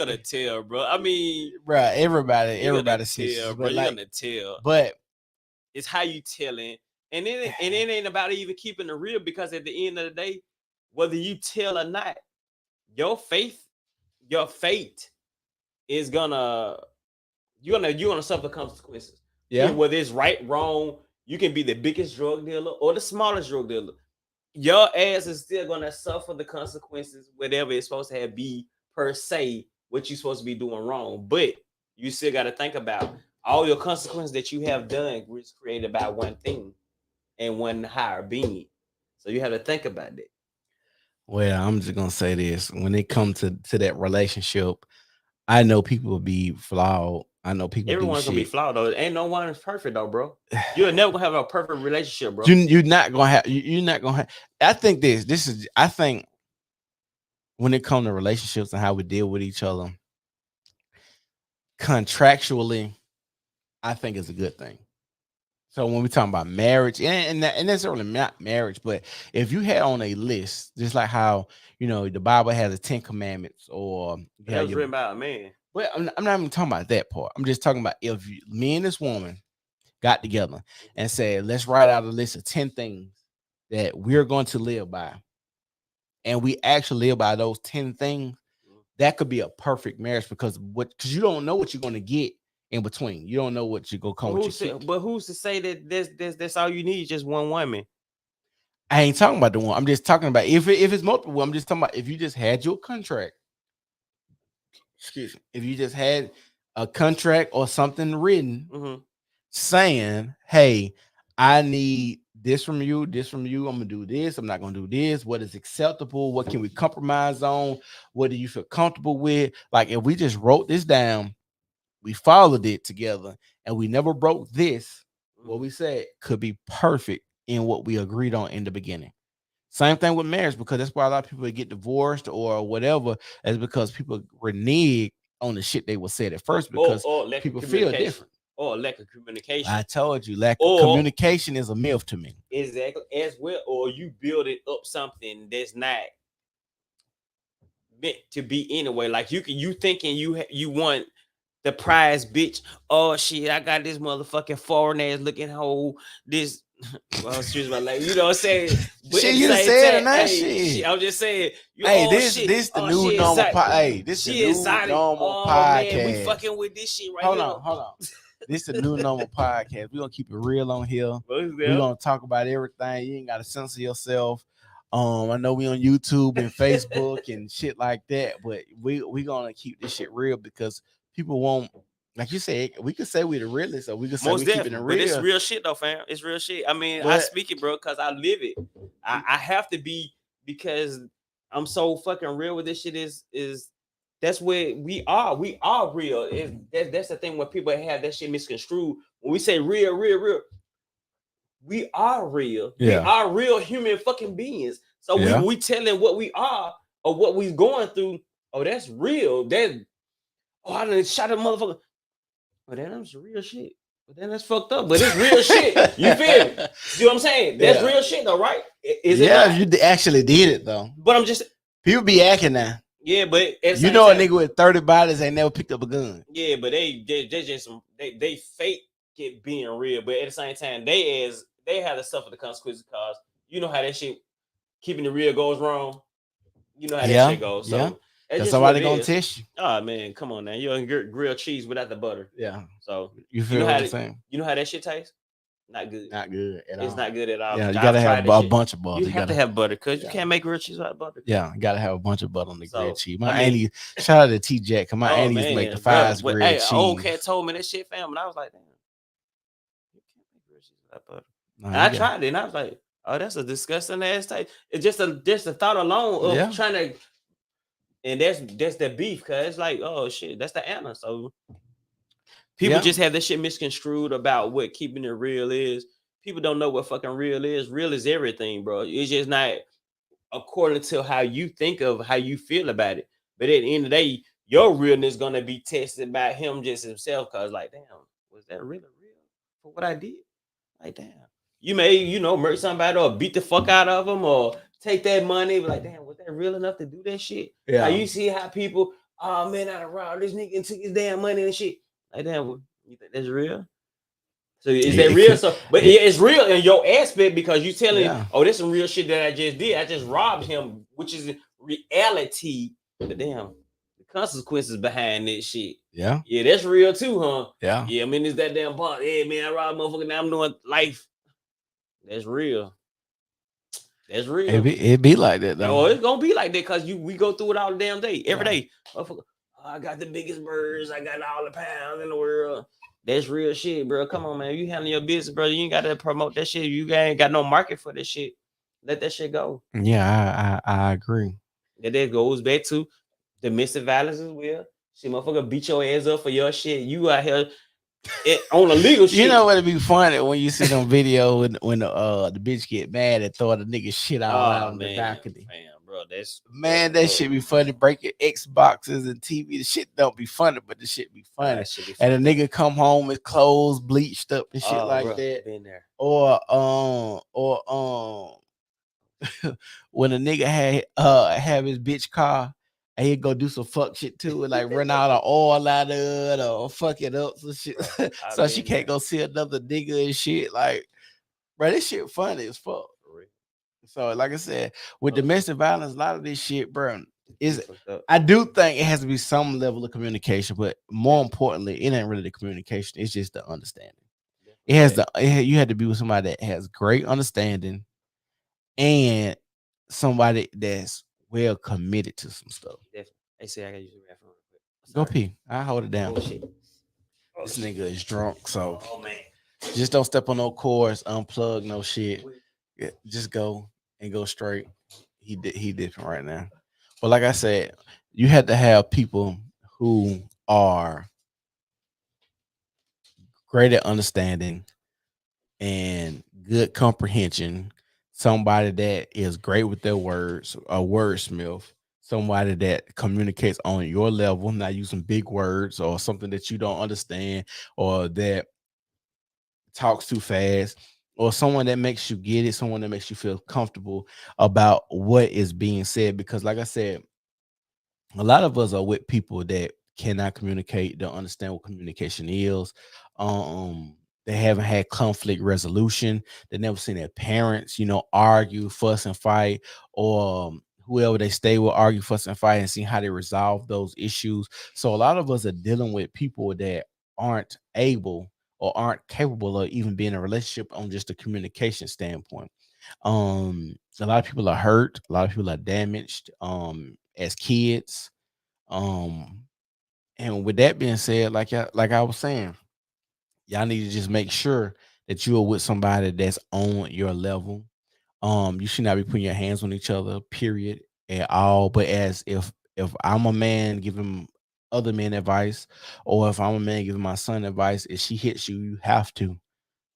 gonna tell, bro. I mean, Bro, everybody you're gonna snitches. tell, bro. But You're like, gonna tell. but It's how you telling, and it ain't about even keeping it real, because at the end of the day, whether you tell or not, your fate is gonna you're gonna suffer consequences. yeah, Whether it's right, wrong, you can be the biggest drug dealer or the smallest drug dealer. Your ass is still gonna suffer the consequences, whatever it's supposed to have be per se, what you're supposed to be doing wrong. But you still got to think about all your consequences that you have done was created by one thing and one higher being. So you have to think about that. well, I'm just gonna say this: when it comes to that relationship, I know people will be flawed. I know people. Everyone's gonna be flawed though. Ain't no one is perfect though, bro. You'll never gonna have a perfect relationship, bro. You're not gonna have. You're not gonna have. I think this is. I think when it comes to relationships and how we deal with each other, contractually, I think is a good thing. So when we talk about marriage, and necessarily not marriage, but if you had on a list, just like how the Bible has the 10 Commandments, or that was written by a man. Well, I'm not even talking about that part. I'm just talking about if me and this woman got together and said, let's write out a list of 10 things that we're going to live by, and we actually live by those 10 things, that could be a perfect marriage, because you don't know what you're going to get in between. You don't know what you're going to come with. But who's to say that that's all you need, just one woman? I ain't talking about the one. I'm just talking about if it's multiple. I'm just talking about if you just had your contract. Excuse me. If you just had a contract or something written saying, hey, I need this from you, this from you. I'm gonna do this. I'm not gonna do this. What is acceptable? What can we compromise on? What do you feel comfortable with? Like, if we just wrote this down, we followed it together, and we never broke this, what we said could be perfect in what we agreed on in the beginning. Same thing with marriage, because that's why a lot of people get divorced or whatever, is because people renege on the shit they were said at first, because or people feel different. Or lack of communication. I told you, lack of communication is a myth to me. Exactly, as well. Or you building up something that's not meant to be anyway. Like you thinking you want the prize bitch. Oh shit, I got this motherfucking foreign ass looking hoe. This, well, excuse my language. You know what I'm saying? But shit, you done said it, hey, shit. I'm just saying. This the new normal. Hey, this the new normal podcast. Man, we fucking with this shit right Hold here. on. This is the new normal podcast. We're gonna keep it real on here. We're gonna talk about everything. You ain't gotta censor yourself. I know we on YouTube and Facebook and shit like that, but we gonna keep this shit real, because people won't, like you said, we could say we the realest, or we could say we keeping it real. But it's real shit though, fam. It's real shit. I mean, I speak it, bro, because I live it. I have to be, because I'm so fucking real with this shit. Is that's where we are. We are real. That's the thing when people have that shit misconstrued. When we say real, we are real. Yeah. We are real human fucking beings. So we telling what we are or what we going through. Oh, that's real. I done shot a motherfucker. But then that's real shit. But then that's fucked up. But it's real shit. You feel me? See what I'm saying? That's real shit though, right? Is it? Yeah, you actually did it though. But I'm just, people be acting now. Yeah, but you know a nigga with 30 bodies ain't never picked up a gun. Yeah, but they just they fake it being real, but at the same time they have to suffer the consequences, because you know how that shit keeping it real goes wrong. You know how that shit goes. So that's somebody gonna test you. Oh man, come on now. You're gonna get grilled cheese without the butter. Yeah. So you feel what I'm saying? You know how that shit tastes? Not good. Not good at all. It's not good at all. Yeah, you I've gotta have tried that a shit. bunch of butter. You have to have butter because you Yeah. can't make grilled cheese without butter. Yeah, you gotta have a bunch of butter on the So, grilled cheese. My I mean- auntie, shout out to T Jack, cause my Oh, auntie used to make the man, fries brother, grilled hey, cheese. old cat told me that shit, fam, and I was like, damn, you can't make grilled cheese without butter. Nah, And you I got- tried it, and I was like, oh, that's a disgusting ass taste. It's just a thought alone of Yeah. trying to, and that's the beef, cause it's like, oh shit, that's the Anna. So people Yeah. just have that shit misconstrued about what keeping it real is. People don't know what fucking real is. Real is everything, bro. It's just not according to how you think of how you feel about it. But at the end of the day, your realness gonna be tested by him just himself. Cause like, damn, was that really real for what I did? Like, damn, you may, murder somebody or beat the fuck out of them or take that money. But like, damn, was that real enough to do that shit? Yeah. Like, you see how people, oh man, I robbed this nigga and took his damn money and shit. Like, damn, you think that's real? So is that real? So, but it's real in your aspect because you telling, Yeah. oh, this some real shit that I just did. I just robbed him, which is reality. But damn, the consequences behind that shit. Yeah, Yeah, that's real too, huh? yeah. Yeah, I mean, it's that damn part. Hey, man, I robbed a motherfucker. Now I'm doing life. That's real. That's real. It be like that though. Oh, it's gonna be like that because we go through it all the damn day, every day. Motherfucker, oh, I got the biggest birds. I got all the pounds in the world. That's real shit, bro. Come on, man. You handle your business, bro. You ain't gotta promote that shit. You ain't got no market for this shit. Let that shit go. Yeah, I agree. That goes back to domestic violence as well. Shit, motherfucker beat your ass up for your shit. You out here on a legal shit. You know what'd be funny when you see them video when the bitch get mad and throw the nigga shit all out on the balcony. Man, bro, that's That shit be funny. Breaking Xboxes and TV. The shit don't be funny, but the shit be funny. That shit be And the nigga come home with clothes bleached up and shit Oh, like bro, that. been there. Or when a nigga have his bitch car and he'd go do some fuck shit too and like run out of oil out of it or fuck it up some shit. Bro, So she can't go see another nigga and shit. Like, bro, this shit funny as fuck. So, like I said, with domestic violence, a lot of this shit, bro, I do think it has to be some level of communication, but more importantly, it ain't really the communication, it's just the understanding. You had to be with somebody that has great understanding and somebody that's well committed to some stuff. Definitely. They say I gotta use the bathroom real quick. Go Sorry. pee. I hold it down. Oh, shit. This nigga is drunk, so Oh man. just don't step on no cords, unplug no shit. Yeah, just go and go straight. He different right now. But like I said, you had to have people who are great at understanding and good comprehension. Somebody that is great with their words, a wordsmith, somebody that communicates on your level, not using big words or something that you don't understand or that talks too fast, or someone that makes you get it, someone that makes you feel comfortable about what is being said. Because like I said, a lot of us are with people that cannot communicate, don't understand what communication is. They haven't had conflict resolution. They never seen their parents, argue, fuss, and fight, or whoever they stay with argue, fuss, and fight, and see how they resolve those issues. So a lot of us are dealing with people that aren't able or aren't capable of even being in a relationship on just a communication standpoint. A lot of people are hurt, a lot of people are damaged as kids. And with that being said, like I was saying, y'all need to just make sure that you are with somebody that's on your level. You should not be putting your hands on each other, period, at all. But as if I'm a man giving other men advice, or if I'm a man giving my son advice, if she hits you, you have to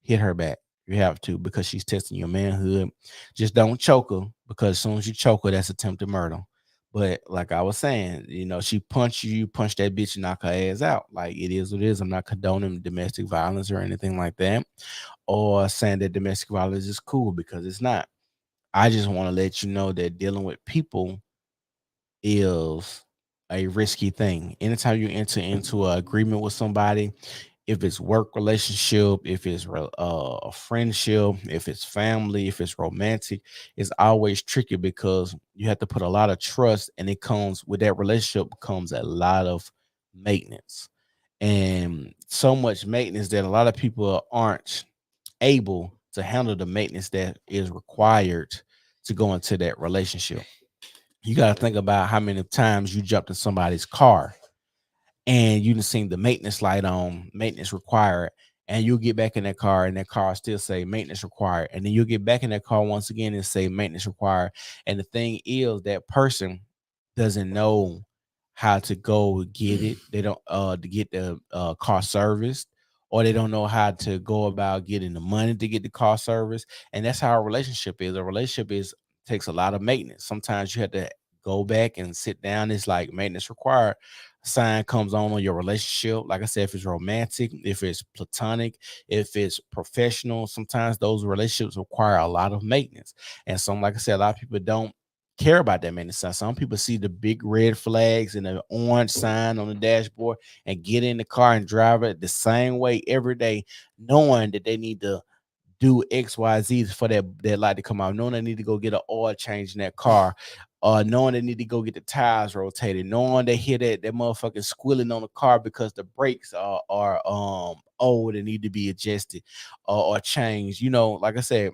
hit her back. You have to, because she's testing your manhood. Just don't choke her, because as soon as you choke her, that's attempted murder. But like I was saying, she punched you, punch that bitch, and knock her ass out. Like, it is what it is. I'm not condoning domestic violence or anything like that, or saying that domestic violence is cool, because it's not. I just want to let you know that dealing with people is a risky thing. Anytime you enter into an agreement with somebody, if it's work relationship, if it's a friendship, if it's family, if it's romantic, it's always tricky, because you have to put a lot of trust, and it comes with that relationship comes a lot of maintenance, and so much maintenance that a lot of people aren't able to handle the maintenance that is required to go into that relationship. You got to think about how many times you jumped in somebody's car and you done seen the maintenance light on, maintenance required, and you'll get back in that car and that car still say maintenance required, and then you'll get back in that car once again and say maintenance required. And the thing is, that person doesn't know how to go get it. They don't to get the car serviced, or they don't know how to go about getting the money to get the car service. And that's how a relationship is. A relationship takes a lot of maintenance. Sometimes you have to go back and sit down. It's like maintenance required. Sign comes on your relationship. Like I said, if it's romantic, if it's platonic, if it's professional, sometimes those relationships require a lot of maintenance. And some, like I said, a lot of people don't care about that maintenance. Some people see the big red flags and the orange sign on the dashboard and get in the car and drive it the same way every day, knowing that they need to do XYZ for that light to come out, knowing they need to go get an oil change in that car, knowing they need to go get the tires rotated, knowing they hear that motherfucking squealing on the car because the brakes are old and need to be adjusted or changed. You know, like I said,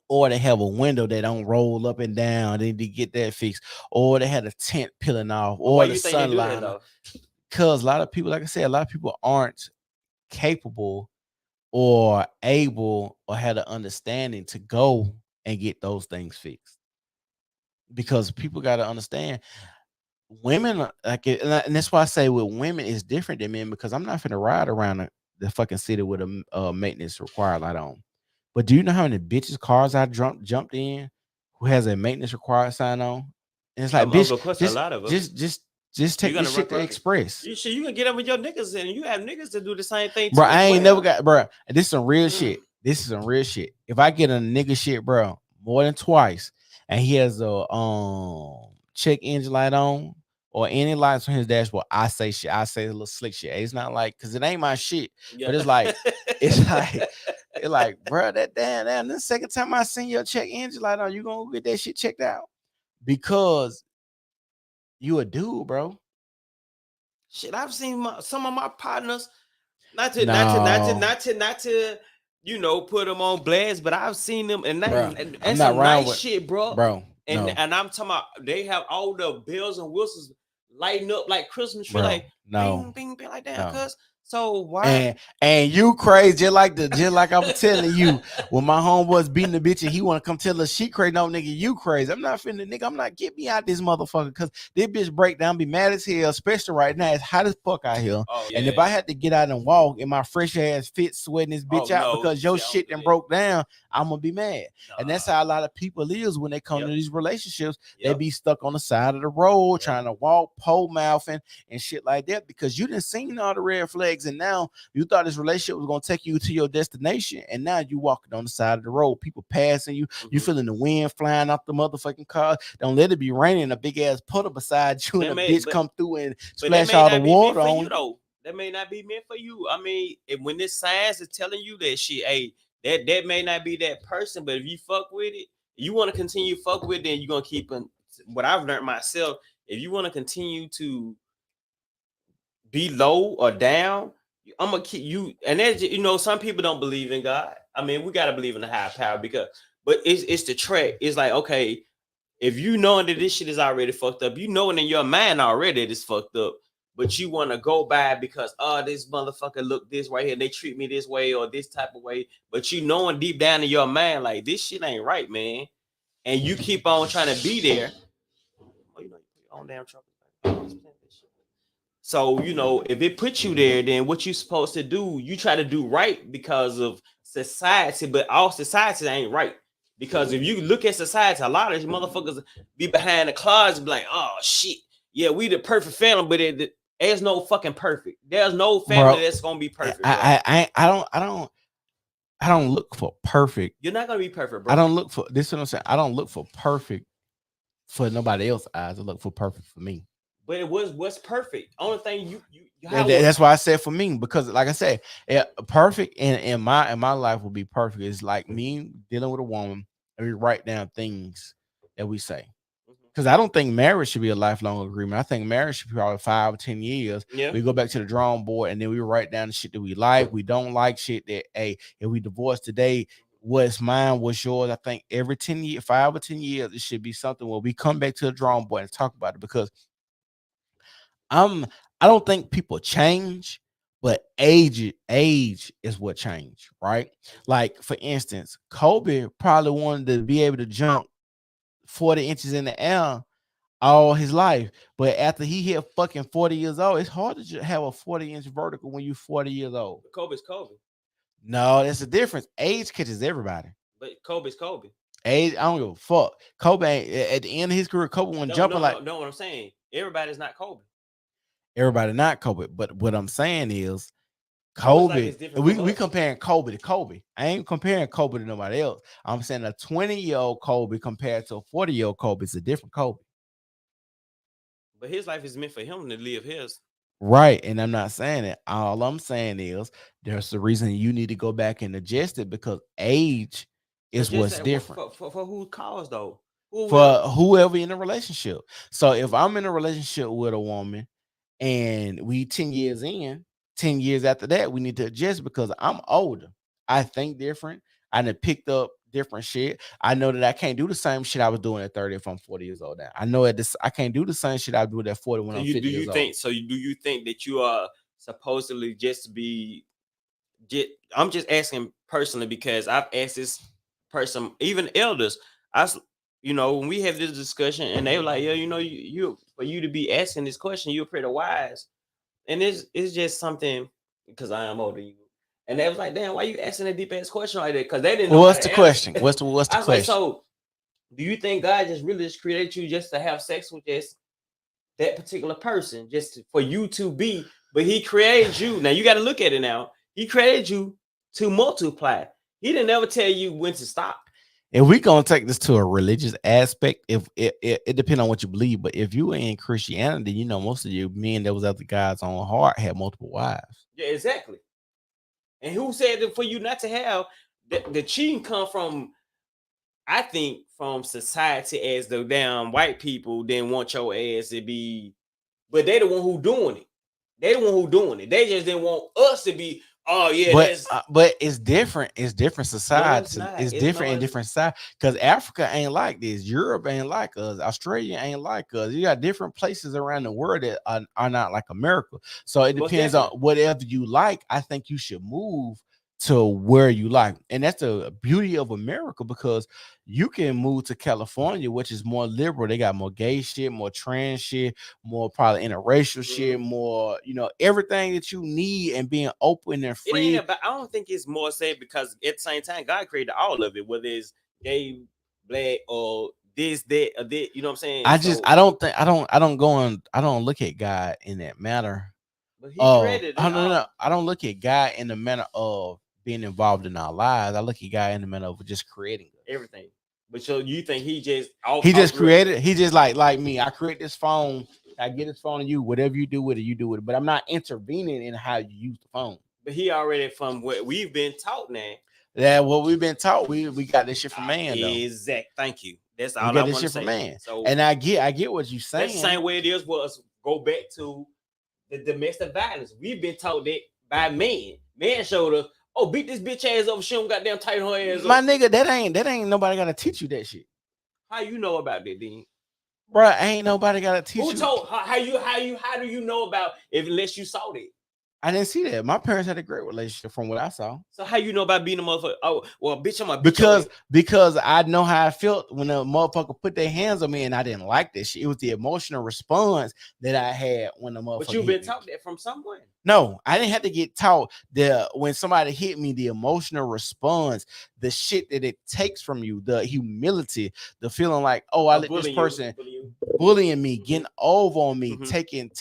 or they have a window that don't roll up and down, they need to get that fixed, or they had a tent peeling off, or Why the you think they do that, sunlight. though? Because a lot of people, like I said, a lot of people aren't capable or able or had an understanding to go and get those things fixed. Because people got to understand, women like it, and that's why I say with women it's different than men, because I'm not finna ride around the fucking city with a maintenance required light on. But do you know how many bitches cars I jumped in who has a maintenance required sign on? And it's like, bitch, Of course, a lot of them. just take You're this gonna shit to run- Express. You can get up with your niggas, and you have niggas to do the same thing. Bro, too, I as ain't well. never got, bro. This is some real shit. This is some real shit. If I get a nigga shit, bro, more than twice, and he has a check engine light on or any lights on his dashboard, I say shit. I say a little slick shit. It's not like, because it ain't my shit, but it's like, it's like, bro, that damn. The second time I seen your check engine light on, you gonna get that shit checked out because you a dude, bro. Shit, I've seen some of my partners, not to you know, put them on blast, but I've seen them, and that's some nice shit, bro. Bro, and I'm talking about they have all the bells and whistles lighting up like Christmas tree, like bing, bing, bing, like that. Cause so why? And you crazy, just like I'm telling you, when my homeboys beating the bitch and he want to come tell us she crazy. No, nigga, you crazy. I'm not finna, nigga. I'm not, get me out this motherfucker, because this bitch break down, be mad as hell, especially right now. It's hot as fuck out here. And if I had to get out and walk in my fresh ass fit, sweating this bitch out because your shit done broke down, I'm gonna be mad. And that's how a lot of people is when they come to these relationships. They be stuck on the side of the road trying to walk, pole mouthing and shit like that, because you didn't seen all the red flags, and now you thought this relationship was gonna take you to your destination, and now you walking on the side of the road, people passing you, you feeling the wind flying off the motherfucking car. Don't let it be raining, a big ass puddle beside you, and a bitch come through and splash all the water on you. That may not be meant for you. I mean, when this science is telling you that shit, hey, that may not be that person, but if you fuck with it, you want to continue fuck with it, then you're gonna keep what I've learned myself. If you want to continue to be low or down, I'm gonna keep you. And that's, you know, some people don't believe in God. I mean, we gotta believe in the higher power, but it's the track. It's like, okay, if you knowing that this shit is already fucked up, you knowing in your mind already that it's fucked up, but you want to go by because this motherfucker look this way here, they treat me this way or this type of way, but you knowing deep down in your mind like this shit ain't right, man, and you keep on trying to be there. Oh, you know, you put your own damn truck. So, you know, if it puts you there, then what you supposed to do, you try to do right because of society, but all society ain't right. Because if you look at society, a lot of these motherfuckers be behind the closet and be like, oh shit, yeah, we the perfect family, but there's no fucking perfect. There's no family that's gonna be perfect. I don't look for perfect. You're not gonna be perfect, bro. I don't look for this is what I'm saying. I don't look for perfect for nobody else's eyes. I look for perfect for me. But it was what's perfect. Only thing you that's why I said for me, because like I said, perfect in my life will be perfect. It's like me dealing with a woman and we write down things that we say. Because because I don't think marriage should be a lifelong agreement. I think marriage should be probably 5 or 10 years. Yeah. We go back to the drawing board and then we write down the shit that we like, we don't like, shit that, hey, if we divorce today, what's mine, what's yours. I think every 10 years, 5 or 10 years, it should be something where we come back to the drawing board and talk about it, because I don't think people change, but age is what changed, right? Like, for instance, Kobe probably wanted to be able to jump 40 inches in the air all his life, but after he hit fucking 40 years old, it's hard to have a 40-inch vertical when you're 40 years old. Kobe's Kobe. No, that's the difference. Age catches everybody. But Kobe's Kobe. Age, I don't give a fuck. Kobe at the end of his career, Kobe wasn't jumping like. No, what I'm saying, everybody's not Kobe. Everybody not Kobe, but what I'm saying is Kobe. Kobe. We comparing Kobe to Kobe. I ain't comparing Kobe to nobody else. I'm saying a 20-year-old Kobe compared to a 40-year-old Kobe is a different Kobe. But his life is meant for him to live his. Right, and I'm not saying it. All I'm saying is there's the reason you need to go back and adjust it, because age is what's different. For who cause though? For whoever in a relationship. So if I'm in a relationship with a woman and we 10 years in, 10 years after that, we need to adjust because I'm older. I think different. I done picked up different shit. I know that I can't do the same shit I was doing at 30 if I'm 40 years old now. I know I can't do the same shit I do at 40 when I'm 50 years old. So do you think that you are supposedly I'm just asking personally because I've asked this person, even elders, when we have this discussion and they were like, yeah, you for you to be asking this question, you're pretty wise. And it's just something because I am older than you. And they was like, damn, why you asking a deep ass question like that? Because they didn't know. What's the question? What's the question? Like, so do you think God just created you just to have sex with just that particular person, for you to be? But he created you. Now you got to look at it now. He created you to multiply. He didn't ever tell you when to stop. If we gonna take this to a religious aspect, if it depends on what you believe, but if you in Christianity, most of you men that was after God's own heart had multiple wives. Yeah, exactly. And who said that for you not to have the cheating come from? I think from society, as the damn white people didn't want your ass to be, but they the one who doing it. They the one who doing it. They just didn't want us to be. Oh yeah, but it's different. It's different societies. It's different in different sides. Because Africa ain't like this. Europe ain't like us. Australia ain't like us. You got different places around the world that are not like America. So it depends on whatever you like. I think you should move to where you like, and that's the beauty of America, because you can move to California, which is more liberal. They got more gay shit, more trans shit, more probably interracial shit, more everything that you need, and being open and free. But I don't think it's more safe, because at the same time God created all of it, whether it's gay, black, or this, that, or that. You know what I'm saying? I don't look at God in that manner. But he created it. No. I don't look at God in the manner of being involved in our lives. I look at God in the manner of just creating everything. But so you think he just created? He just like me. I create this phone. I get this phone to you. Whatever you do with it, you do with it. But I'm not intervening in how you use the phone. But he already, from what we've been taught now. Yeah, what we've been taught, we got this shit from man. Exact. Thank you. That's all I want to say. This shit from man. So, and I get what you're saying. That's the same way it is for us. Go back to the domestic violence. We've been taught that by men. Man showed us, oh, beat this bitch ass up. She don't goddamn tighten her ass up. My nigga, that ain't nobody gotta teach you that shit. How you know about that, then? Bro, ain't nobody gotta teach you. Who told? How do you know about it unless you saw that? I didn't see that. My parents had a great relationship from what I saw. So how you know about being a motherfucker? Oh, well, bitch, I'm a bitch. Because I know how I felt when a motherfucker put their hands on me and I didn't like that shit. It was the emotional response that I had when the motherfucker. But you've been taught that from someone. No, I didn't have to get taught when somebody hit me, the emotional response, the shit that it takes from you, the humility, the feeling like, oh, I let this person bullying me, getting over on me, taking,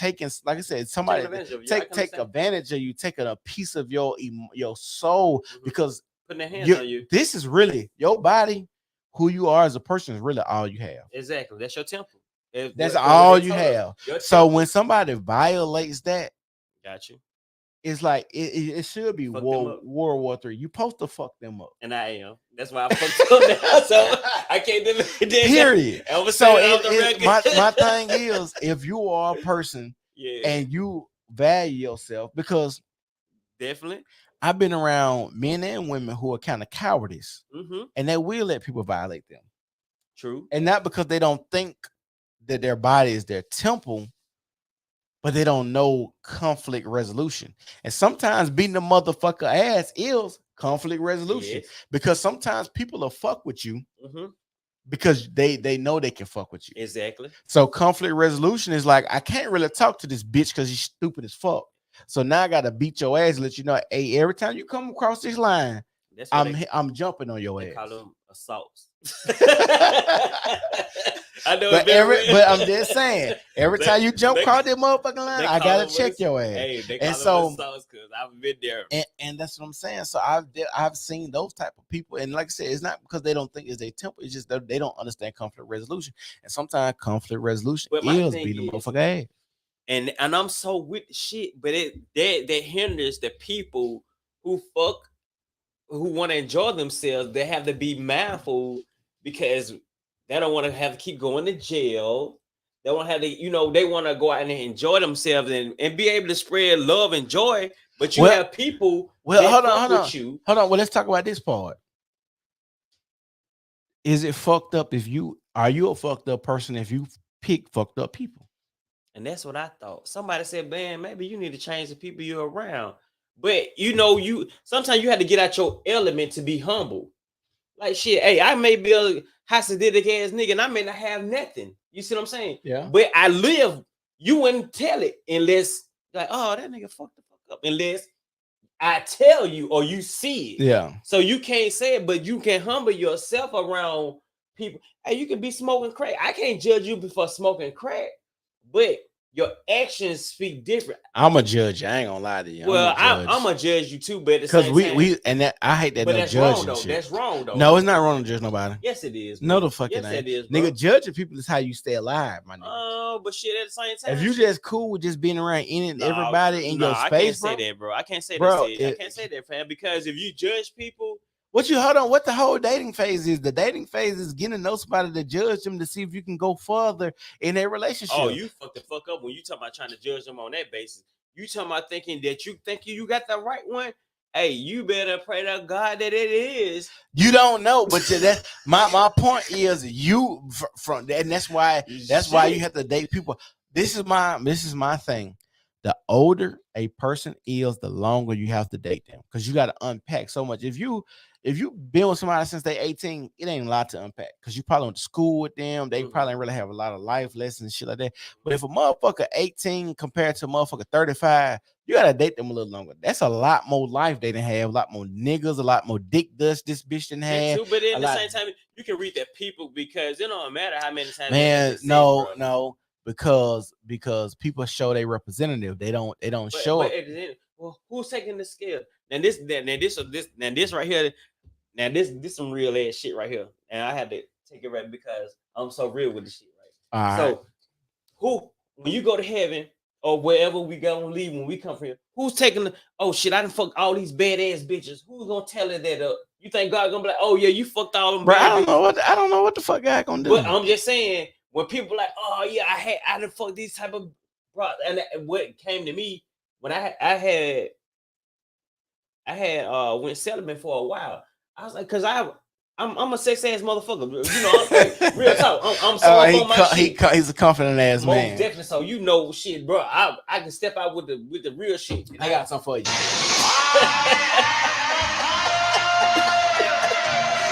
like I said, somebody take advantage of you, taking a piece of your soul, because putting their hands on you. This is really your body, who you are as a person is really all you have. Exactly. That's your temple. That's all you have. So when somebody violates that, got you. it's like it should be Fuck them World up. War III. You supposed to fuck them up. And I am. That's why I fucked up now. So I can't do it. Period. Ever So off the record. my thing is, if you are a person Yeah, and you value yourself, because definitely. I've been around men and women who are kind of cowardice, Mm-hmm. and they will let people violate them, True. and not because they don't think that their body is their temple, but they don't know conflict resolution. And sometimes beating the motherfucker ass is conflict resolution, Yes. because sometimes people will fuck with you Mm-hmm. because they know they can fuck with you. Exactly. So conflict resolution is like, I can't really talk to this bitch because he's stupid as fuck. So now I gotta beat your ass and let you know, hey, every time you come across this line, That's what I'm jumping on your they ass. call them assaults. I know. But I'm just saying, every They- time you jump they- across that motherfucking line, they I call gotta them check your ass. Hey, they And call so- them assaults because I've been there. And that's what I'm saying. So I've seen those type of people, and like I said, it's not because they don't think it's their temper. It's just that they don't understand conflict resolution. And sometimes conflict resolution But my is thing beating the is- motherfucker ass. And I'm so with the shit, but that hinders the people who want to enjoy themselves. They have to be mindful because they don't want to have to keep going to jail. They want to have to, they want to go out and enjoy themselves and be able to spread love and joy. But you Well- have people well, that hold on, fuck hold with on. you. Hold on. Well, let's talk about this part. Is it fucked up are you a fucked up person if you pick fucked up people? And that's what I thought. Somebody said, man, maybe you need to change the people you're around. But sometimes you have to get out your element to be humble. Like shit, hey, I may be a Hasidic ass nigga and I may not have nothing. You see what I'm saying? Yeah. But I live, you wouldn't tell it unless, like, oh, that nigga fucked the fuck up. Unless I tell you or you see it. Yeah. So you can't say it, but you can humble yourself around people. Hey, you can be smoking crack. I can't judge you before smoking crack, but your actions speak different. I'm a judge. I ain't gonna lie to you. Well, I'm gonna judge you too, but at the because same time, we and that I hate that but no that's wrong judging though. shit. That's wrong though. No, it's not wrong to judge nobody. Yes, it is. No, bro. the fucking yes, ain't. it is, bro. Nigga, judging people is how you stay alive, my nigga. Oh, but shit, at the same time, If you just cool with just being around any and everybody in your I space, can't bro. say that, bro. I can't say Bro, that. I can't say that, fam. Because if you judge people, Hold on, what the whole dating phase is? The dating phase is getting to know somebody to judge them to see if you can go further in their relationship. oh, you fuck the fuck up when you talking about trying to judge them on that basis. You talking about thinking that you think you got the right one. Hey, you better pray to God that it is. You don't know, but that's my point is you from and that's why you have to date people. This is my thing. The older a person is, the longer you have to date them because you got to unpack so much. If you been with somebody since they 18, it ain't a lot to unpack because you probably went to school with them. They probably ain't really have a lot of life lessons and shit like that. But if a motherfucker 18 compared to a motherfucker 35, you gotta date them a little longer. That's a lot more life they didn't have, a lot more niggas, a lot more dick dust this bitch didn't have. Too, but at the lot- same time, you can read that people because it don't matter how many times. Man, they say, no, bro. no, because people show their representative. They don't show But up. at the end, well, who's taking the scale? This right here. Now this some real ass shit right here, and I had to take it right because I'm so real with the shit, right? All right. So, who when you go to heaven or wherever we gonna leave when we come from here, who's taking the? Oh shit, I done fucked all these badass bitches. Who's gonna tell it that? You think God gonna be like, oh yeah, you fucked all them? Bro, bad I don't know what the fuck God gonna do. But I'm just saying, when people like, oh yeah, I done fucked these type of bro, and what came to me when I had went celibate for a while. I was like, cause I'm a sex ass motherfucker. You know, real talk. I'm so up on my shit. He's a confident ass Most man. definitely. So you know, shit, bro. I can step out with the real shit. I got something for you.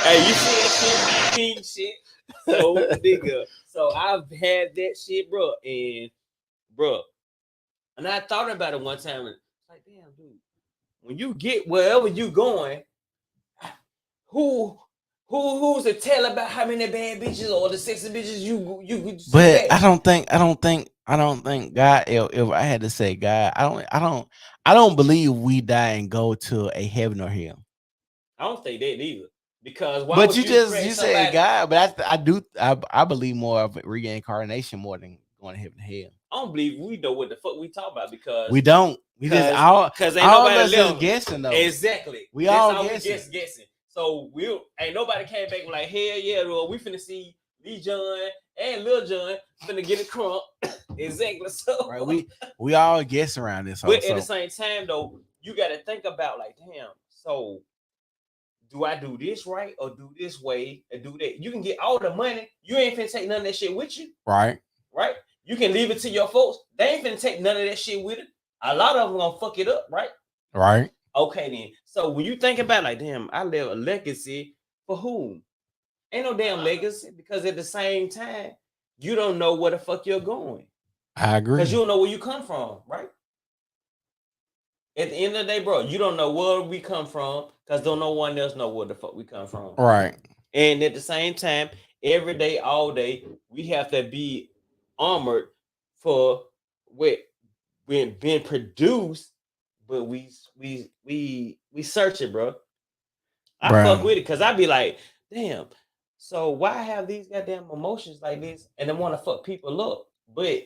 Hey, you see that shit? King shit. So nigga. So I've had that shit, bro. And I thought about it one time and it's like, damn, dude. When you get wherever you going, who's to tell about how many bad bitches or the sexy bitches you But get? I don't think God. If I had to say God, I don't believe we die and go to a heaven or hell. I don't think that either. Because why But would you pray said somebody- God, but I believe more of reincarnation more than going to heaven and hell. I don't believe we know what the fuck we talk about because We don't. We just 'cause- all 'cause ain't all nobody us is left. guessing though. Exactly. We That's all how guessing. we just guessing. So we ain't nobody came back and like, hell yeah, bro, we finna see Lee John and Lil John finna get a crump. Exactly. So Right. We all guess around this. but at So the same time though, you gotta think about like, damn, so do I do this right or do this way and do that? You can get all the money. You ain't finna take none of that shit with you, right. right? You can leave it to your folks. They ain't finna take none of that shit with it. A lot of them gonna fuck it up, right? Right. Okay, then. So when you think about like, damn, I live a legacy for whom? Ain't no damn legacy because at the same time, you don't know where the fuck you're going I agree. because you don't know where you come from, right? At the end of the day, bro, you don't know where we come from because don't no one else know where the fuck we come from. Right. And at the same time, every day, all day, we have to be armored for what being produced, but we search it, bro. I Bruh. fuck with it because I be like, damn. So why have these goddamn emotions like this and then want to fuck people up, but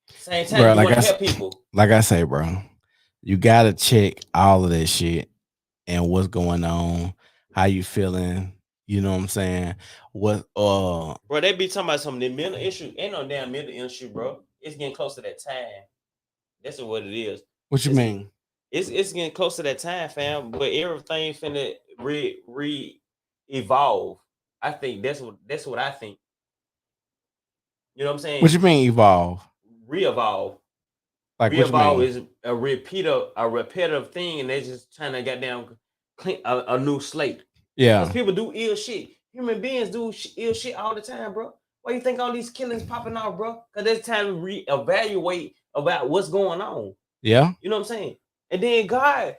same time Bruh, you like want I to s- help people. Like I say, bro, you gotta check all of that shit and what's going on, how you feeling. You know what I'm saying? What Bro, they be talking about some of the mental issue. Ain't no damn mental issue, bro. It's getting close to that time. That's what it is. what you It's- mean? It's getting close to that time, fam. But everything finna evolve. I think that's what I think. You know what I'm saying? What you mean evolve? Re-evolve. Like what you Re-evolve mean? is a repetitive thing, and they're just trying to get down clean a new slate. Yeah. Because people do ill shit. Human beings do ill shit all the time, bro. Why you think all these killings popping out, bro? Because there's time to reevaluate about what's going on. Yeah. You know what I'm saying? And then God,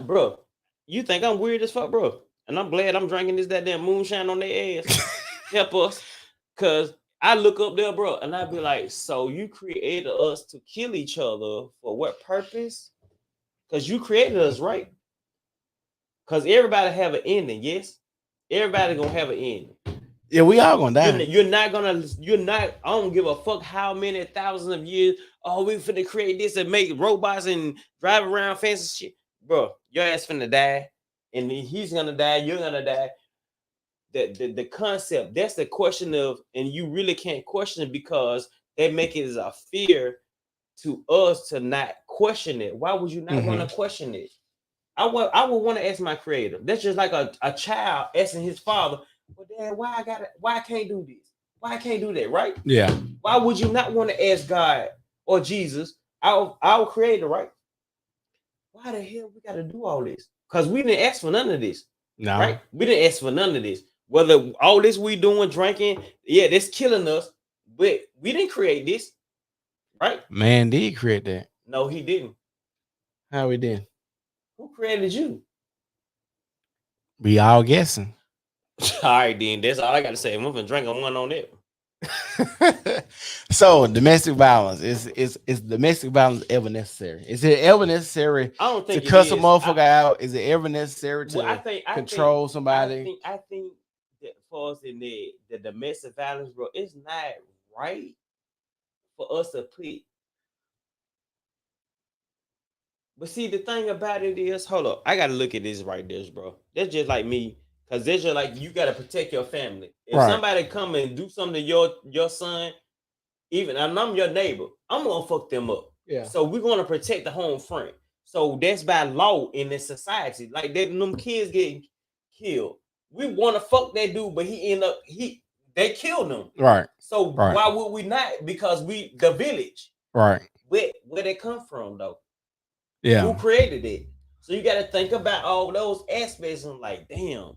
bro, you think I'm weird as fuck, bro? And I'm glad I'm drinking this goddamn moonshine on their ass. Help us, cause I look up there, bro, and I be like, so you created us to kill each other for what purpose? Cause you created us, right? Cause everybody have an ending, yes. Everybody gonna have an ending. Yeah, we all gonna die. You're not. I don't give a fuck how many thousands of years. Oh, we finna create this and make robots and drive around fancy shit, bro. Your ass finna die, and he's gonna die. You're gonna die. The concept. That's the question of, and you really can't question it because they make it as a fear to us to not question it. Why would you not want to question it? I would want to ask my creator. That's just like a child asking his father, well, Dad, why I can't do this? Why I can't do that, right? Yeah. Why would you not want to ask God or Jesus, our creator, right? Why the hell we gotta do all this? Because we didn't ask for none of this. No. Right? We didn't ask for none of this. Whether all this we doing, drinking, yeah, that's killing us, but we didn't create this, right? Man did create that. No, he didn't. How we did? Who created you? We all guessing. All right, then. That's all I got to say. I'm gonna drink one on it. So domestic violence is domestic violence ever necessary? Is it ever necessary I don't to think cuss it a is. motherfucker out? Is it ever necessary to Well, I control somebody? I think that for us in the domestic violence, bro, it's not right for us to put. But see, the thing about it is, hold up, I gotta look at this right there, bro. That's just like me, because that's just like you gotta protect your family. If Right. somebody come and do something to your son, even and I'm your neighbor, I'm gonna fuck them up. Yeah. So we're gonna protect the home front. So that's by law in this society. Like them kids getting killed. We want to fuck that dude, but they killed him. Right. So Right. why would we not? Because the village. Right. Where they come from though? Yeah. Who created it? So you got to think about all those aspects and like, damn,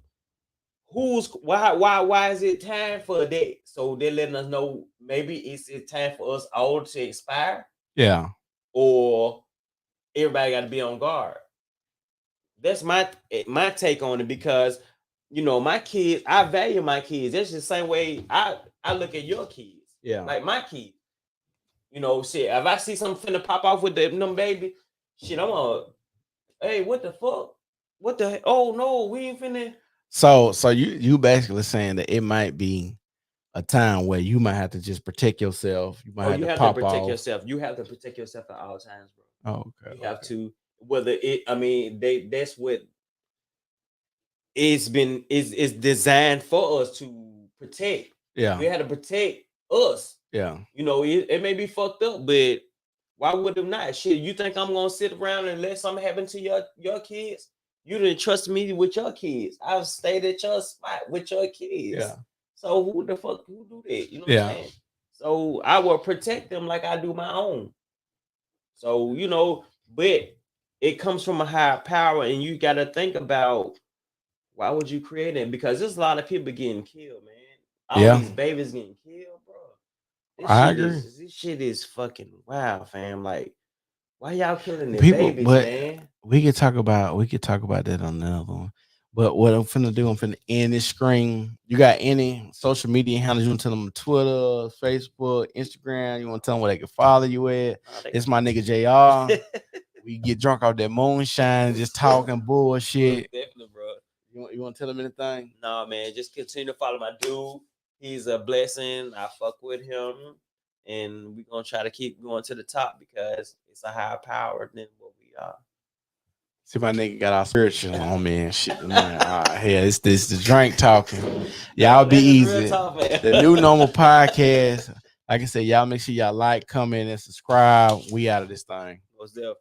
why is it time for that? So they're letting us know maybe it's time for us all to expire, Yeah. or everybody got to be on guard. That's my take on it, because my kids, I value my kids. That's the same way I look at your kids. Yeah. Like my kids. Shit, if I see something finna pop off with them baby, shit, I'm gonna, hey, what the fuck? What the, oh no, we ain't finna. So you basically saying that it might be a time where you might have to just protect yourself. You might Oh, have you to have pop to protect off. yourself. You have to protect yourself at all times, bro. Oh, okay. You have to, whether it, I mean, that's what it's been is designed for us to protect. Yeah. We had to protect us. Yeah. You know, it may be fucked up, but why would it not? Shit, you think I'm gonna sit around and let something happen to your kids? You didn't trust me with your kids. I've stayed at your spot with your kids. Yeah. So who the fuck who do that? You know what Yeah. I'm saying? So I will protect them like I do my own. So, you know, but it comes from a higher power, and you got to think about why would you create it? Because there's a lot of people getting killed, man. All Yeah. these babies getting killed, bro. I agree. This shit is fucking wild, fam. Like, why y'all killing the People, babies, but man? we could talk about that on another one. But what I'm finna do, I'm finna end this screen. You got any social media handles? You want to tell them Twitter, Facebook, Instagram? You want to tell them where they can follow you at? It's my nigga JR. We get drunk off that moonshine, just talking bullshit. Definitely, bro. You want to tell them anything? No, man. Just continue to follow my dude. He's a blessing. I fuck with him, and we're gonna try to keep going to the top because it's a higher power than what we are. See, my nigga got our spiritual on me and shit. Man, all right, here, it's this the drink talking. Y'all be This is real easy. talk, man. The New Normal Podcast. Like I said, y'all make sure y'all like, comment, and subscribe. We out of this thing. What's up?